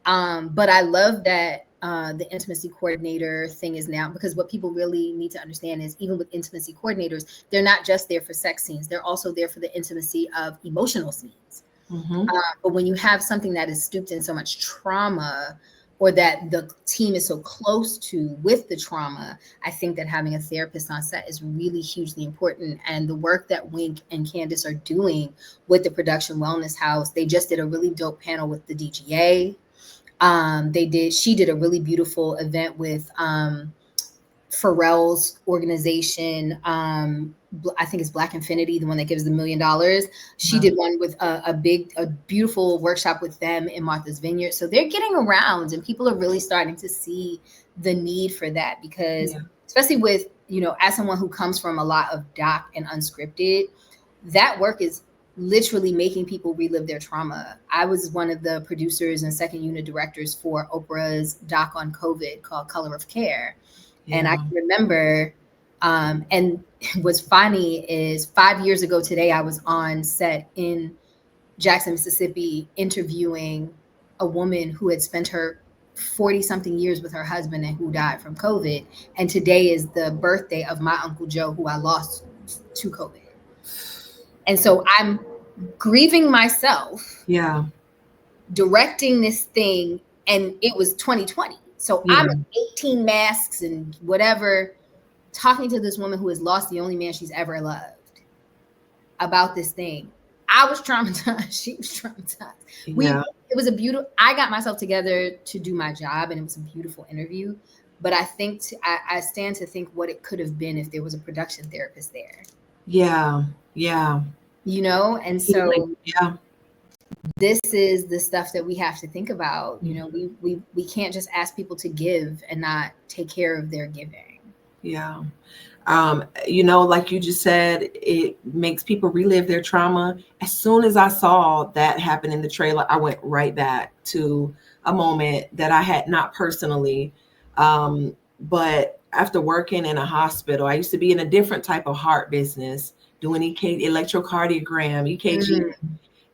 but I love that the intimacy coordinator thing is now, because what people really need to understand is, even with intimacy coordinators, they're not just there for sex scenes. They're also there for the intimacy of emotional scenes. But when you have something that is steeped in so much trauma, or that the team is so close to with the trauma, I think that having a therapist on set is really hugely important. And the work that Wink and Candace are doing with the Production Wellness House, they just did a really dope panel with the DGA. She did a really beautiful event with Pharrell's organization. I think it's Black Infinity, the one that gives the $1 million. She did one with a beautiful workshop with them in Martha's Vineyard. So they're getting around, and people are really starting to see the need for that, because especially with, as someone who comes from a lot of doc and unscripted, that work is literally making people relive their trauma. I was one of the producers and second unit directors for Oprah's doc on COVID called Color of Care. And I can remember, and what's funny is 5 years ago today, I was on set in Jackson, Mississippi, interviewing a woman who had spent her 40-something years with her husband and who died from COVID. And today is the birthday of my Uncle Joe, who I lost to COVID. And so I'm grieving myself, directing this thing, and it was 2020. So I'm in 18 masks and whatever, talking to this woman who has lost the only man she's ever loved about this thing. I was traumatized. She was traumatized. It was I got myself together to do my job, and it was a beautiful interview. But I think I stand to think what it could have been if there was a production therapist there. And so this is the stuff that we have to think about. We can't just ask people to give and not take care of their giving. Like you just said, it makes people relive their trauma. As soon as I saw that happen in the trailer, I went right back to a moment that I had not personally, but after working in a hospital, I used to be in a different type of heart business, doing electrocardiogram, EKG.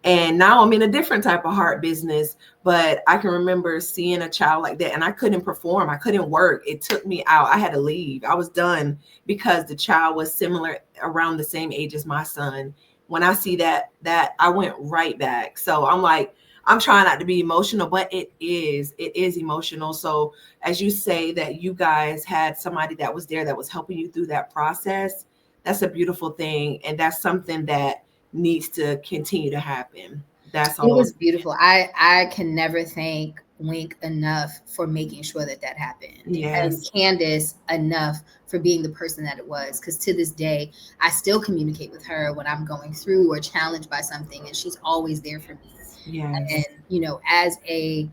And now I'm in a different type of heart business, but I can remember seeing a child like that, and I couldn't perform. I couldn't work. It took me out. I had to leave. I was done because the child was similar, around the same age as my son. When I see that I went right back. So I'm like, I'm trying not to be emotional, but it is emotional. So as you say that you guys had somebody that was there that was helping you through that process, that's a beautiful thing. And that's something that needs to continue to happen. That's all. It was beautiful. I can never thank Wink enough for making sure that that happened. Yes. And Candace enough for being the person that it was. Because to this day, I still communicate with her when I'm going through or challenged by something, and she's always there for me. Yes. And, you know, as a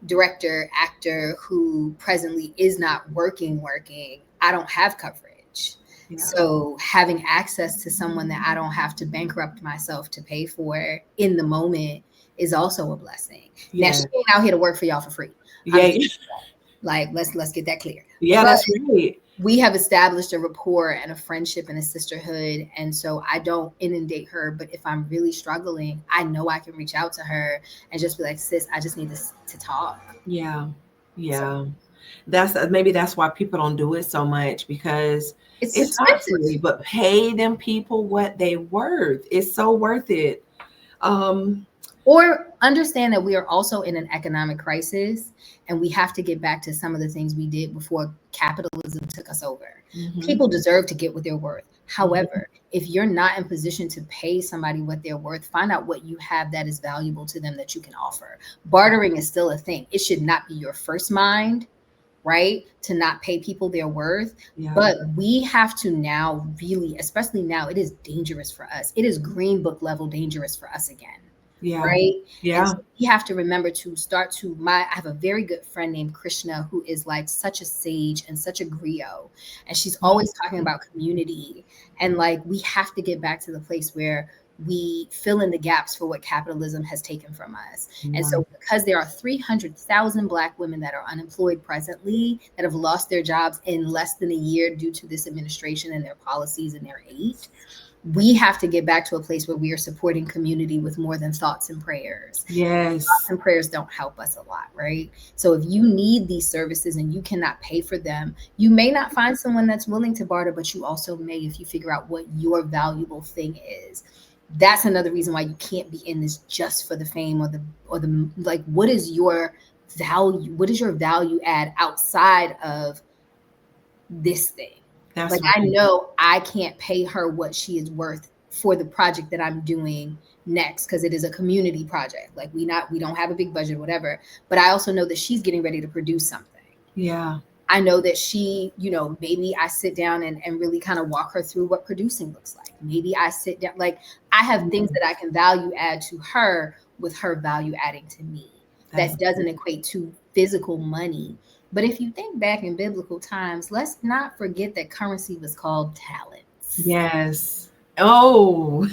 director, actor who presently is not working, I don't have coverage. Yeah. So having access to someone that I don't have to bankrupt myself to pay for in the moment is also a blessing. Yes. Now, she ain't out here to work for y'all for free. Yeah. Like, let's get that clear. Yeah, but that's right. We have established a rapport and a friendship and a sisterhood. And so I don't inundate her, but if I'm really struggling, I know I can reach out to her and just be like, sis, I just need to talk. Yeah. Yeah. So, maybe that's why people don't do it so much, because it's not free, but pay them people what they worth. It's so worth it. Or understand that we are also in an economic crisis, and we have to get back to some of the things we did before capitalism took us over. Mm-hmm. People deserve to get what they're worth. However, if you're not in position to pay somebody what they're worth, find out what you have that is valuable to them that you can offer. Bartering is still a thing. It should not be your first mind, right? To not pay people their worth. Yeah. But we have to now really, especially now, it is dangerous for us. It is Green Book level dangerous for us again. Yeah. Right. Yeah. So we have to remember to start to I have a very good friend named Krishna who is like such a sage and such a griot. And she's always talking about community. And like, we have to get back to the place where we fill in the gaps for what capitalism has taken from us. Yeah. And so because there are 300,000 Black women that are unemployed presently, that have lost their jobs in less than a year due to this administration and their policies and their aid, we have to get back to a place where we are supporting community with more than thoughts and prayers. Yes. Thoughts and prayers don't help us a lot, right? So if you need these services and you cannot pay for them, you may not find someone that's willing to barter, but you also may if you figure out what your valuable thing is. That's another reason why you can't be in this just for the fame or the like, what is your value? What is your value add outside of this thing? That's like, I know I can't pay her what she is worth for the project that I'm doing next, because it is a community project. Like we don't have a big budget, whatever. But I also know that she's getting ready to produce something. Yeah. I know that she, you know, maybe I sit down and really kind of walk her through what producing looks like. Maybe I sit down, like I have things that I can value add to her with her value adding to me. That doesn't equate to physical money. But if you think back in biblical times, let's not forget that currency was called talents. Yes. Oh,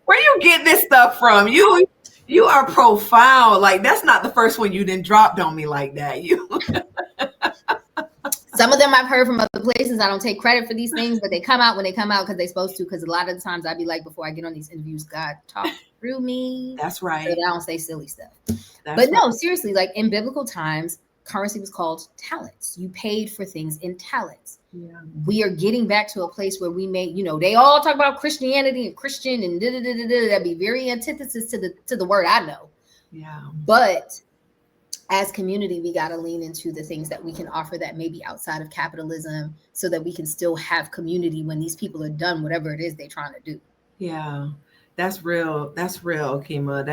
where you get this stuff from? You are profound. Like, that's not the first one you didn't dropped on me like that. Some of them I've heard from other places. I don't take credit for these things, but they come out when they come out because they're supposed to. Because a lot of the times I'd be like, before I get on these interviews, God, talk through me. That's right. So that I don't say silly stuff. But no, seriously, like in biblical times, currency was called talents. You paid for things in talents. Yeah. We are getting back to a place where we may, you know, they all talk about Christianity and Christian and that'd be very antithesis to the word I know. Yeah. But as community, we got to lean into the things that we can offer that may be outside of capitalism, so that we can still have community when these people are done whatever it is they're trying to do. Yeah. That's real. That's real, Okema.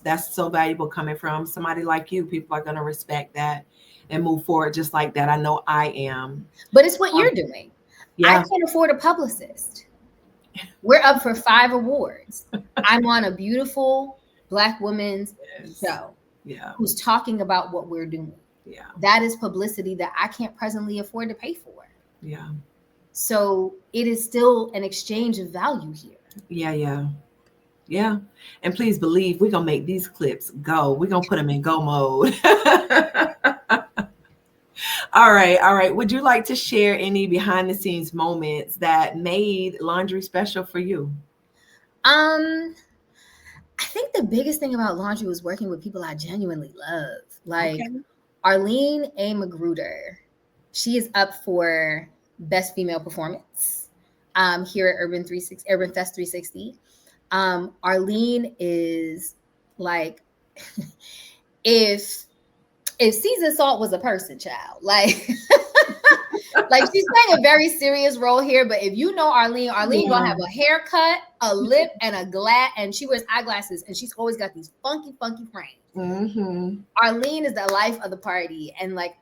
That's so valuable coming from somebody like you. People are going to respect that and move forward just like that. I know I am. But it's what you're doing. Yeah. I can't afford a publicist. We're up for 5 awards. I'm on a beautiful Black woman's show. Yeah. Who's talking about what we're doing. Yeah. That is publicity that I can't presently afford to pay for. Yeah. So it is still an exchange of value here. Yeah. And please believe we're going to make these clips go. We're going to put them in go mode. All right. Would you like to share any behind the scenes moments that made Laundry special for you? I think the biggest thing about Laundry was working with people I genuinely love. Like Arlene A. Magruder. She is up for Best Female Performance. Here at UrbanFest 360. Arlene is like, if Caesar Salt was a person, child, like, like she's playing a very serious role here. But if you know Arlene gonna have a haircut a lip and a glass, and she wears eyeglasses, and she's always got these funky frames. Mm-hmm. Arlene is the life of the party. And like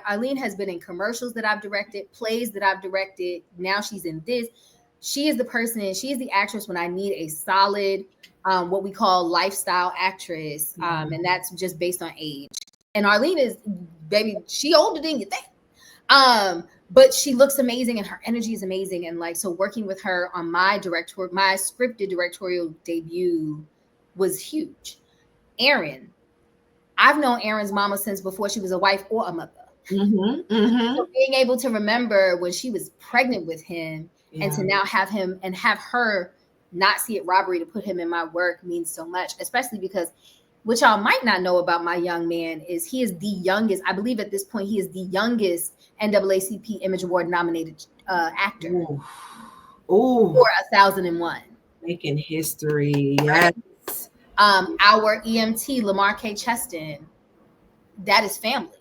Arlene has been in commercials that I've directed, plays that I've directed. Now she's in this. She is the person, she is the actress when I need a solid, what we call lifestyle actress. And that's just based on age. And Arlene is, baby, she older than you think. But she looks amazing and her energy is amazing. And like, so working with her on my scripted directorial debut was huge. Erin, I've known Erin's mama since before she was a wife or a mother. Mm-hmm. Mm-hmm. So being able to remember when she was pregnant with him and to now have him and have her not see it robbery to put him in my work means so much, especially because what y'all might not know about my young man is he is the youngest, I believe at this point, he is the youngest NAACP Image Award nominated actor. Ooh. Ooh. For 1001. Making history, yes. Our EMT, Lamar K. Cheston, that is family.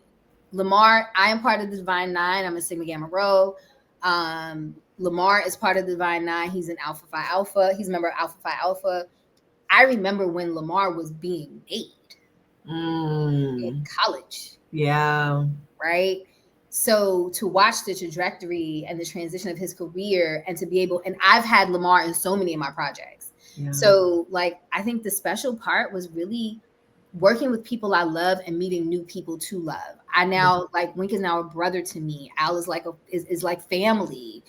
Lamar, I am part of the Divine Nine. I'm a Sigma Gamma Rho. Lamar is part of the Divine Nine. He's an Alpha Phi Alpha. He's a member of Alpha Phi Alpha. I remember when Lamar was being made in college. Yeah. Right? So to watch the trajectory and the transition of his career and to be able, and I've had Lamar in so many of my projects. Yeah. So like, I think the special part was really working with people I love and meeting new people to love. I now like Wink is now a brother to me. Al is like is like family.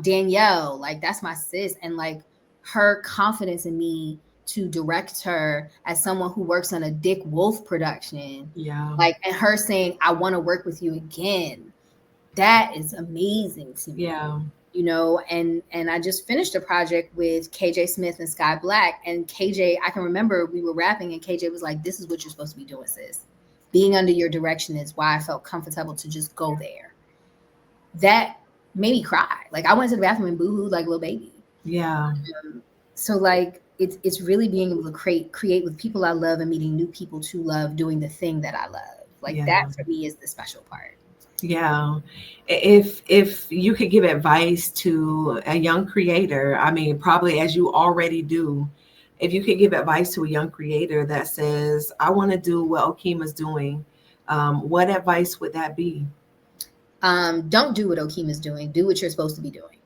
Danielle, like that's my sis, and like her confidence in me to direct her as someone who works on a Dick Wolf production. Yeah. Like, and her saying, I want to work with you again. That is amazing to me. Yeah. You know, and I just finished a project with KJ Smith and Sky Black. And KJ, I can remember we were rapping and KJ was like, this is what you're supposed to be doing, sis. Being under your direction is why I felt comfortable to just go there. That made me cry. Like I went to the bathroom and boohooed like a little baby. Yeah. So like, it's really being able to create with people I love and meeting new people to love, doing the thing that I love. Like that for me is the special part. Yeah. If you could give advice to a young creator, I mean, probably as you already do, if you could give advice to a young creator that says, I want to do what Okema's doing, what advice would that be? Don't do what Okema's doing. Do what you're supposed to be doing.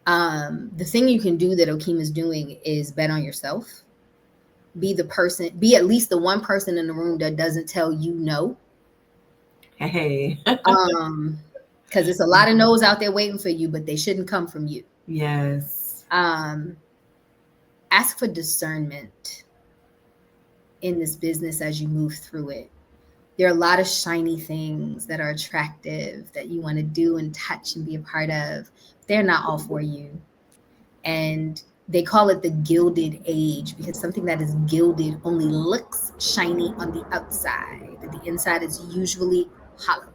The thing you can do that Okema is doing is bet on yourself. Be the person, be at least the one person in the room that doesn't tell you no. Hey. Because there's a lot of no's out there waiting for you, but they shouldn't come from you. Yes. Ask for discernment in this business as you move through it. There are a lot of shiny things that are attractive that you want to do and touch and be a part of. They're not all for you. And they call it the gilded age because something that is gilded only looks shiny on the outside, but the inside is usually hollow.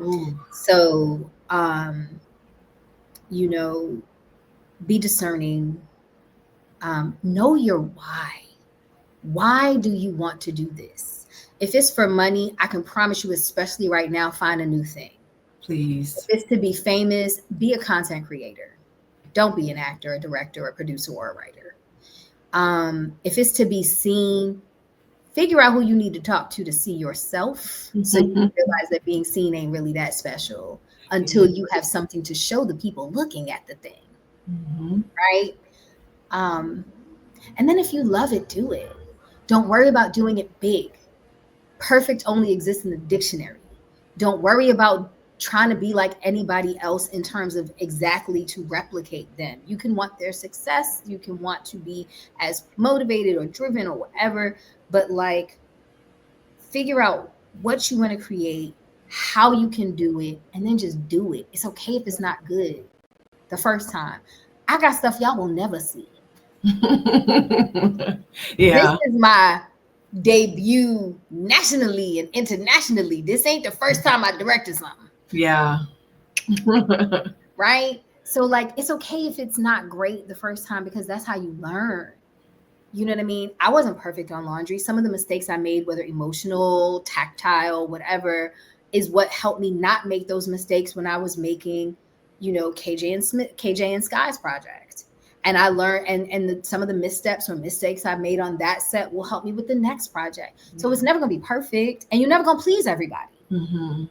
Ooh. So, you know, be discerning. Know your why. Why do you want to do this? If it's for money, I can promise you, especially right now, find a new thing. Please. If it's to be famous, be a content creator. Don't be an actor, a director, a producer, or a writer. If it's to be seen, figure out who you need to talk to see yourself. So you realize that being seen ain't really that special until you have something to show the people looking at the thing. Right? And then if you love it, do it. Don't worry about doing it big. Perfect only exists in the dictionary. Don't worry about trying to be like anybody else in terms of exactly to replicate them. You can want their success. You can want to be as motivated or driven or whatever, but like figure out what you want to create, how you can do it, and then just do it. It's okay if it's not good the first time. I got stuff y'all will never see. Yeah. This is my debut nationally and internationally. This ain't the first time I directed something. Yeah. Right? So like, it's okay if it's not great the first time because that's how you learn. You know what I mean? I wasn't perfect on Laundry. Some of the mistakes I made, whether emotional, tactile, whatever, is what helped me not make those mistakes when I was making, you know, KJ and Sky's project. And I learned, some of the missteps or mistakes I made on that set will help me with the next project. So it's never going to be perfect, and you're never going to please everybody. Mm-hmm.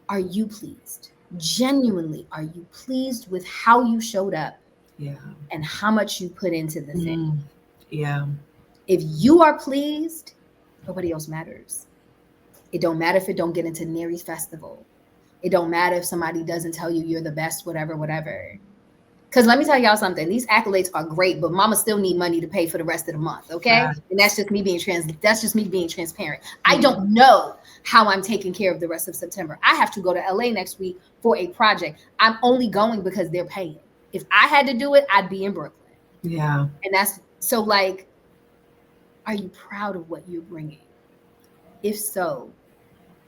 Are you pleased? Genuinely, are you pleased with how you showed up? Yeah. And how much you put into the thing? Yeah. If you are pleased, nobody else matters. It don't matter if it don't get into NAACP Festival. It don't matter if somebody doesn't tell you you're the best, whatever. Because let me tell y'all something. These accolades are great, but mama still need money to pay for the rest of the month, okay? Right. And that's just me being transparent. I don't know how I'm taking care of the rest of September. I have to go to LA next week for a project. I'm only going because they're paying. If I had to do it, I'd be in Brooklyn. Yeah. And that's so, like, are you proud of what you're bringing? If so,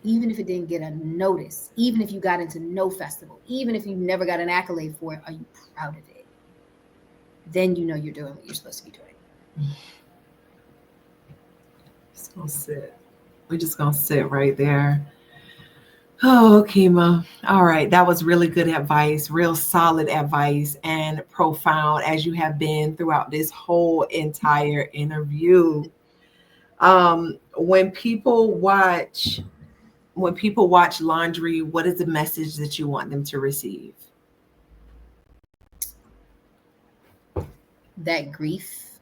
even if it didn't get a notice, even if you got into no festival, even if you never got an accolade for it, are you proud of it? Then you know you're doing what you're supposed to be doing. Just gonna sit. We're just gonna sit right there. Oh, Okema. All right. That was really good advice, real solid advice, and profound, as you have been throughout this whole entire interview. When people watch Laundry, what is the message that you want them to receive? That grief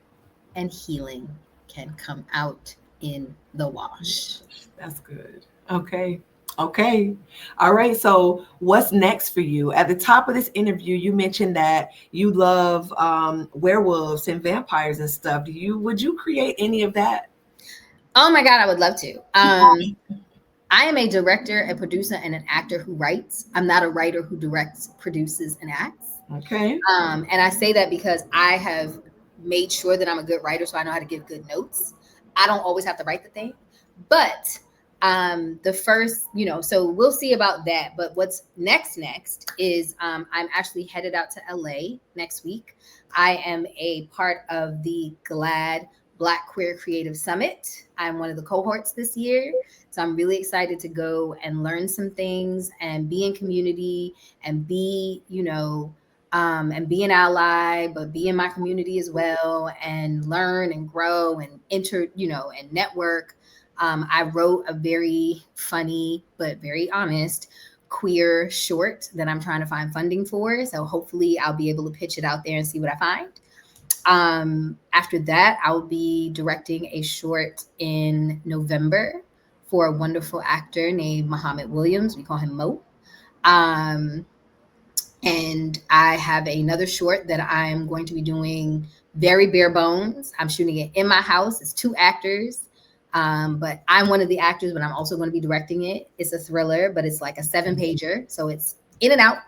and healing can come out in the wash. That's good. Okay. All right. So what's next for you? At the top of this interview, you mentioned that you love werewolves and vampires and stuff. Would you create any of that? Oh my God, I would love to. I am a director, a producer, and an actor who writes. I'm not a writer who directs, produces, and acts. Okay. And I say that because I have made sure that I'm a good writer, so I know how to give good notes. I don't always have to write the thing, but the first, so we'll see about that. But what's next is I'm actually headed out to LA next week. I am a part of the GLAAD Black Queer Creative Summit. I'm one of the cohorts this year. So I'm really excited to go and learn some things and be in community and be, and be an ally, but be in my community as well and learn and grow and and network. I wrote a very funny, but very honest queer short that I'm trying to find funding for. So hopefully I'll be able to pitch it out there and see what I find. After that, I'll be directing a short in November for a wonderful actor named Muhammad Williams. We call him Mo. And I have another short that I'm going to be doing very bare bones. I'm shooting it in my house. It's 2 actors. But I'm one of the actors, but I'm also going to be directing it. It's a thriller, but it's like a 7-pager. So it's in and out.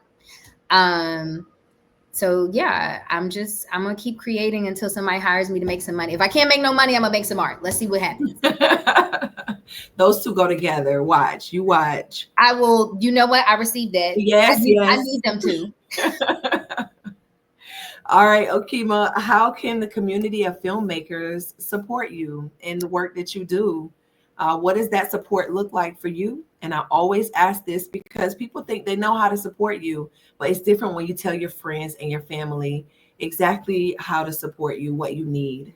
So yeah, I'm going to keep creating until somebody hires me to make some money. If I can't make no money, I'm going to make some art. Let's see what happens. Those two go together. You watch. I will. You know what? I received that. Yes, I need them to. All right, Okema, how can the community of filmmakers support you in the work that you do? What does that support look like for you? And I always ask this because people think they know how to support you, but it's different when you tell your friends and your family exactly how to support you, what you need.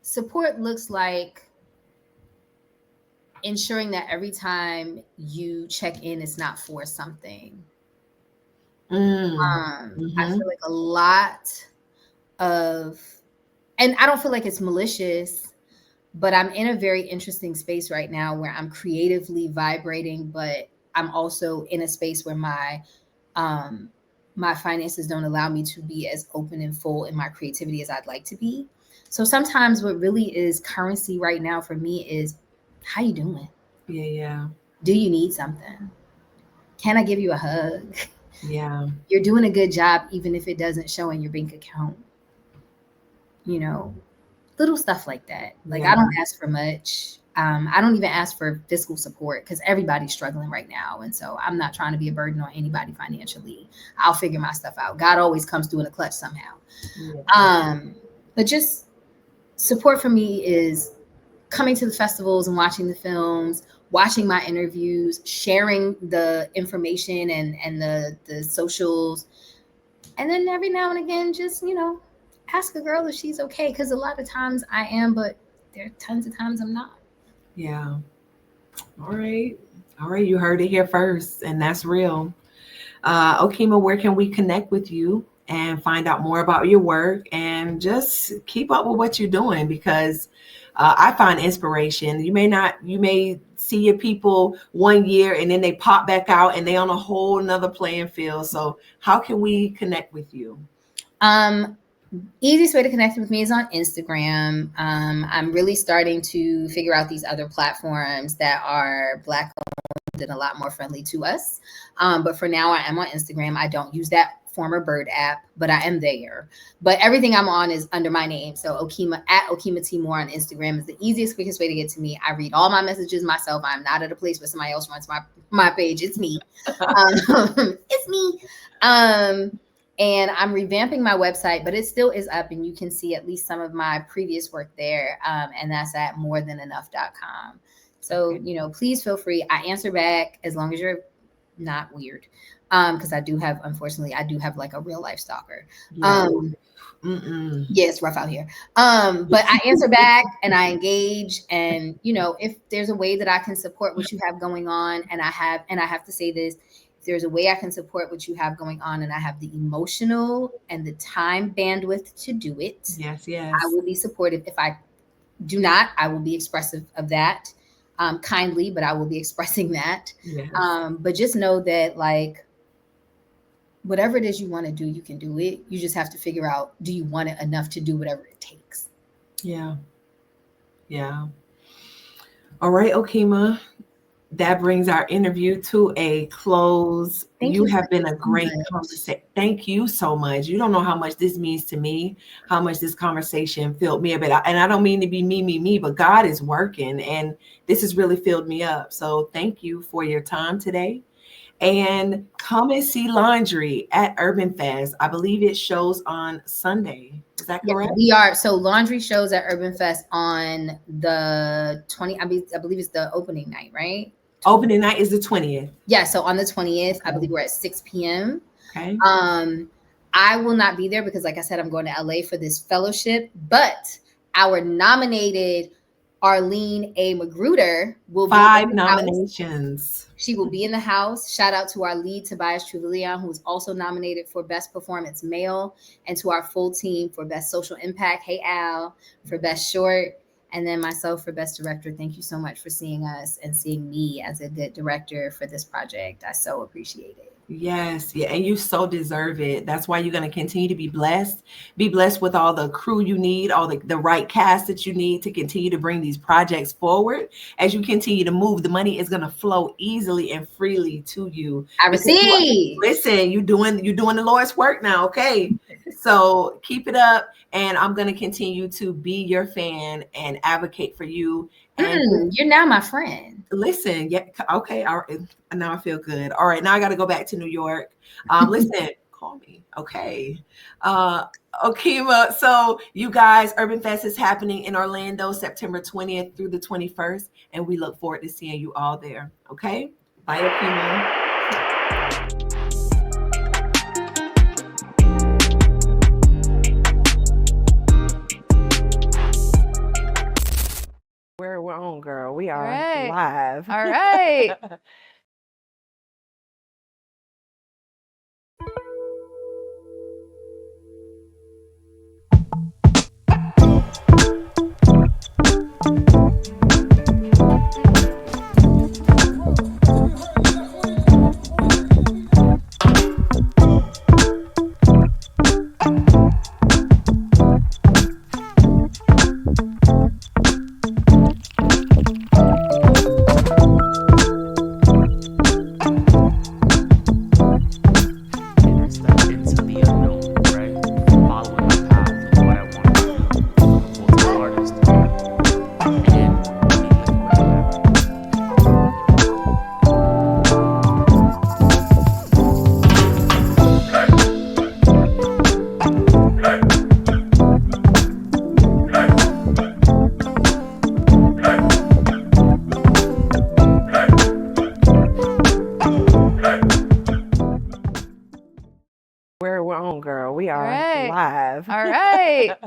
Support looks like ensuring that every time you check in, it's not for something. I feel like a lot of, and I don't feel like it's malicious, but I'm in a very interesting space right now where I'm creatively vibrating, but I'm also in a space where my finances don't allow me to be as open and full in my creativity as I'd like to be. So sometimes what really is currency right now for me is, how you doing? Yeah. Do you need something? Can I give you a hug? Yeah. You're doing a good job, even if it doesn't show in your bank account. Little stuff like that. Like, yeah. I don't ask for much. I don't even ask for fiscal support because everybody's struggling right now. And so I'm not trying to be a burden on anybody financially. I'll figure my stuff out. God always comes through in a clutch somehow. Yeah. But just support for me is coming to the festivals and watching the films, watching my interviews, sharing the information and the socials. And then every now and again, just, ask a girl if she's okay. Because a lot of times I am, but there are tons of times I'm not. Yeah. All right. You heard it here first, and that's real. Okema, where can we connect with you and find out more about your work and just keep up with what you're doing? Because I find inspiration. You may see your people one year and then they pop back out and they on a whole nother playing field. So how can we connect with you? Easiest way to connect with me is on Instagram. I'm really starting to figure out these other platforms that are Black owned and a lot more friendly to us. But for now, I am on Instagram. I don't use that former Bird app, but I am there. But everything I'm on is under my name. So Okema T Moore on Instagram is the easiest, quickest way to get to me. I read all my messages myself. I'm not at a place where somebody else runs my page. It's me. It's me. And I'm revamping my website, but it still is up and you can see at least some of my previous work there. And that's at morethanenough.com. So, please feel free. I answer back as long as you're not weird. Because I do have like a real life stalker. Yeah, it's rough out here. But I answer back and I engage. And, if there's a way that I can support what you have going on, and I have to say this, if there's a way I can support what you have going on and I have the emotional and the time bandwidth to do it, yes, I will be supportive. If I do not, I will be expressive of that. Kindly, but I will be expressing that. Yes. But just know that, like, whatever it is you want to do, you can do it. You just have to figure out, do you want it enough to do whatever it takes? Yeah. All right, Okema, that brings our interview to a close. You have been a great conversation. Thank you so much. You don't know how much this means to me, how much this conversation filled me up. And I don't mean to be me, but God is working and this has really filled me up. So thank you for your time today. And come and see Laundry at UrbanFest. I believe it shows on Sunday. Is that correct? Yeah, we are. So Laundry shows at UrbanFest on the 20th. I believe it's the opening night, right? Opening night is the 20th. Yeah. So on the 20th, I believe we're at 6 p.m. Okay. I will not be there because, like I said, I'm going to LA for this fellowship. But our nominated Arlene A. Magruder will be 5 nominations. She will be in the house. Shout out to our lead, Tobias Truvilian, who is also nominated for Best Performance Male, and to our full team for Best Social Impact. Hey, Al, for Best Short, and then myself for Best Director. Thank you so much for seeing us and seeing me as a good director for this project. I so appreciate it. Yes. Yeah. And you so deserve it. That's why you're going to continue to be blessed. Be blessed with all the crew you need, all the right cast that you need to continue to bring these projects forward. As you continue to move, the money is going to flow easily and freely to you. I receive. Listen, you're doing the Lord's work now. Okay. So keep it up. And I'm going to continue to be your fan and advocate for you. And you're now my friend. Listen, yeah, okay. All right. Now I feel good. All right, now I got to go back to New York. Listen, call me. Okay. Okema. So you guys, UrbanFest is happening in Orlando, September 20th through the 21st, and we look forward to seeing you all there. Okay. Bye, Okema. We're on, girl. We are live. All right. We're on, girl. We are right. live. All right.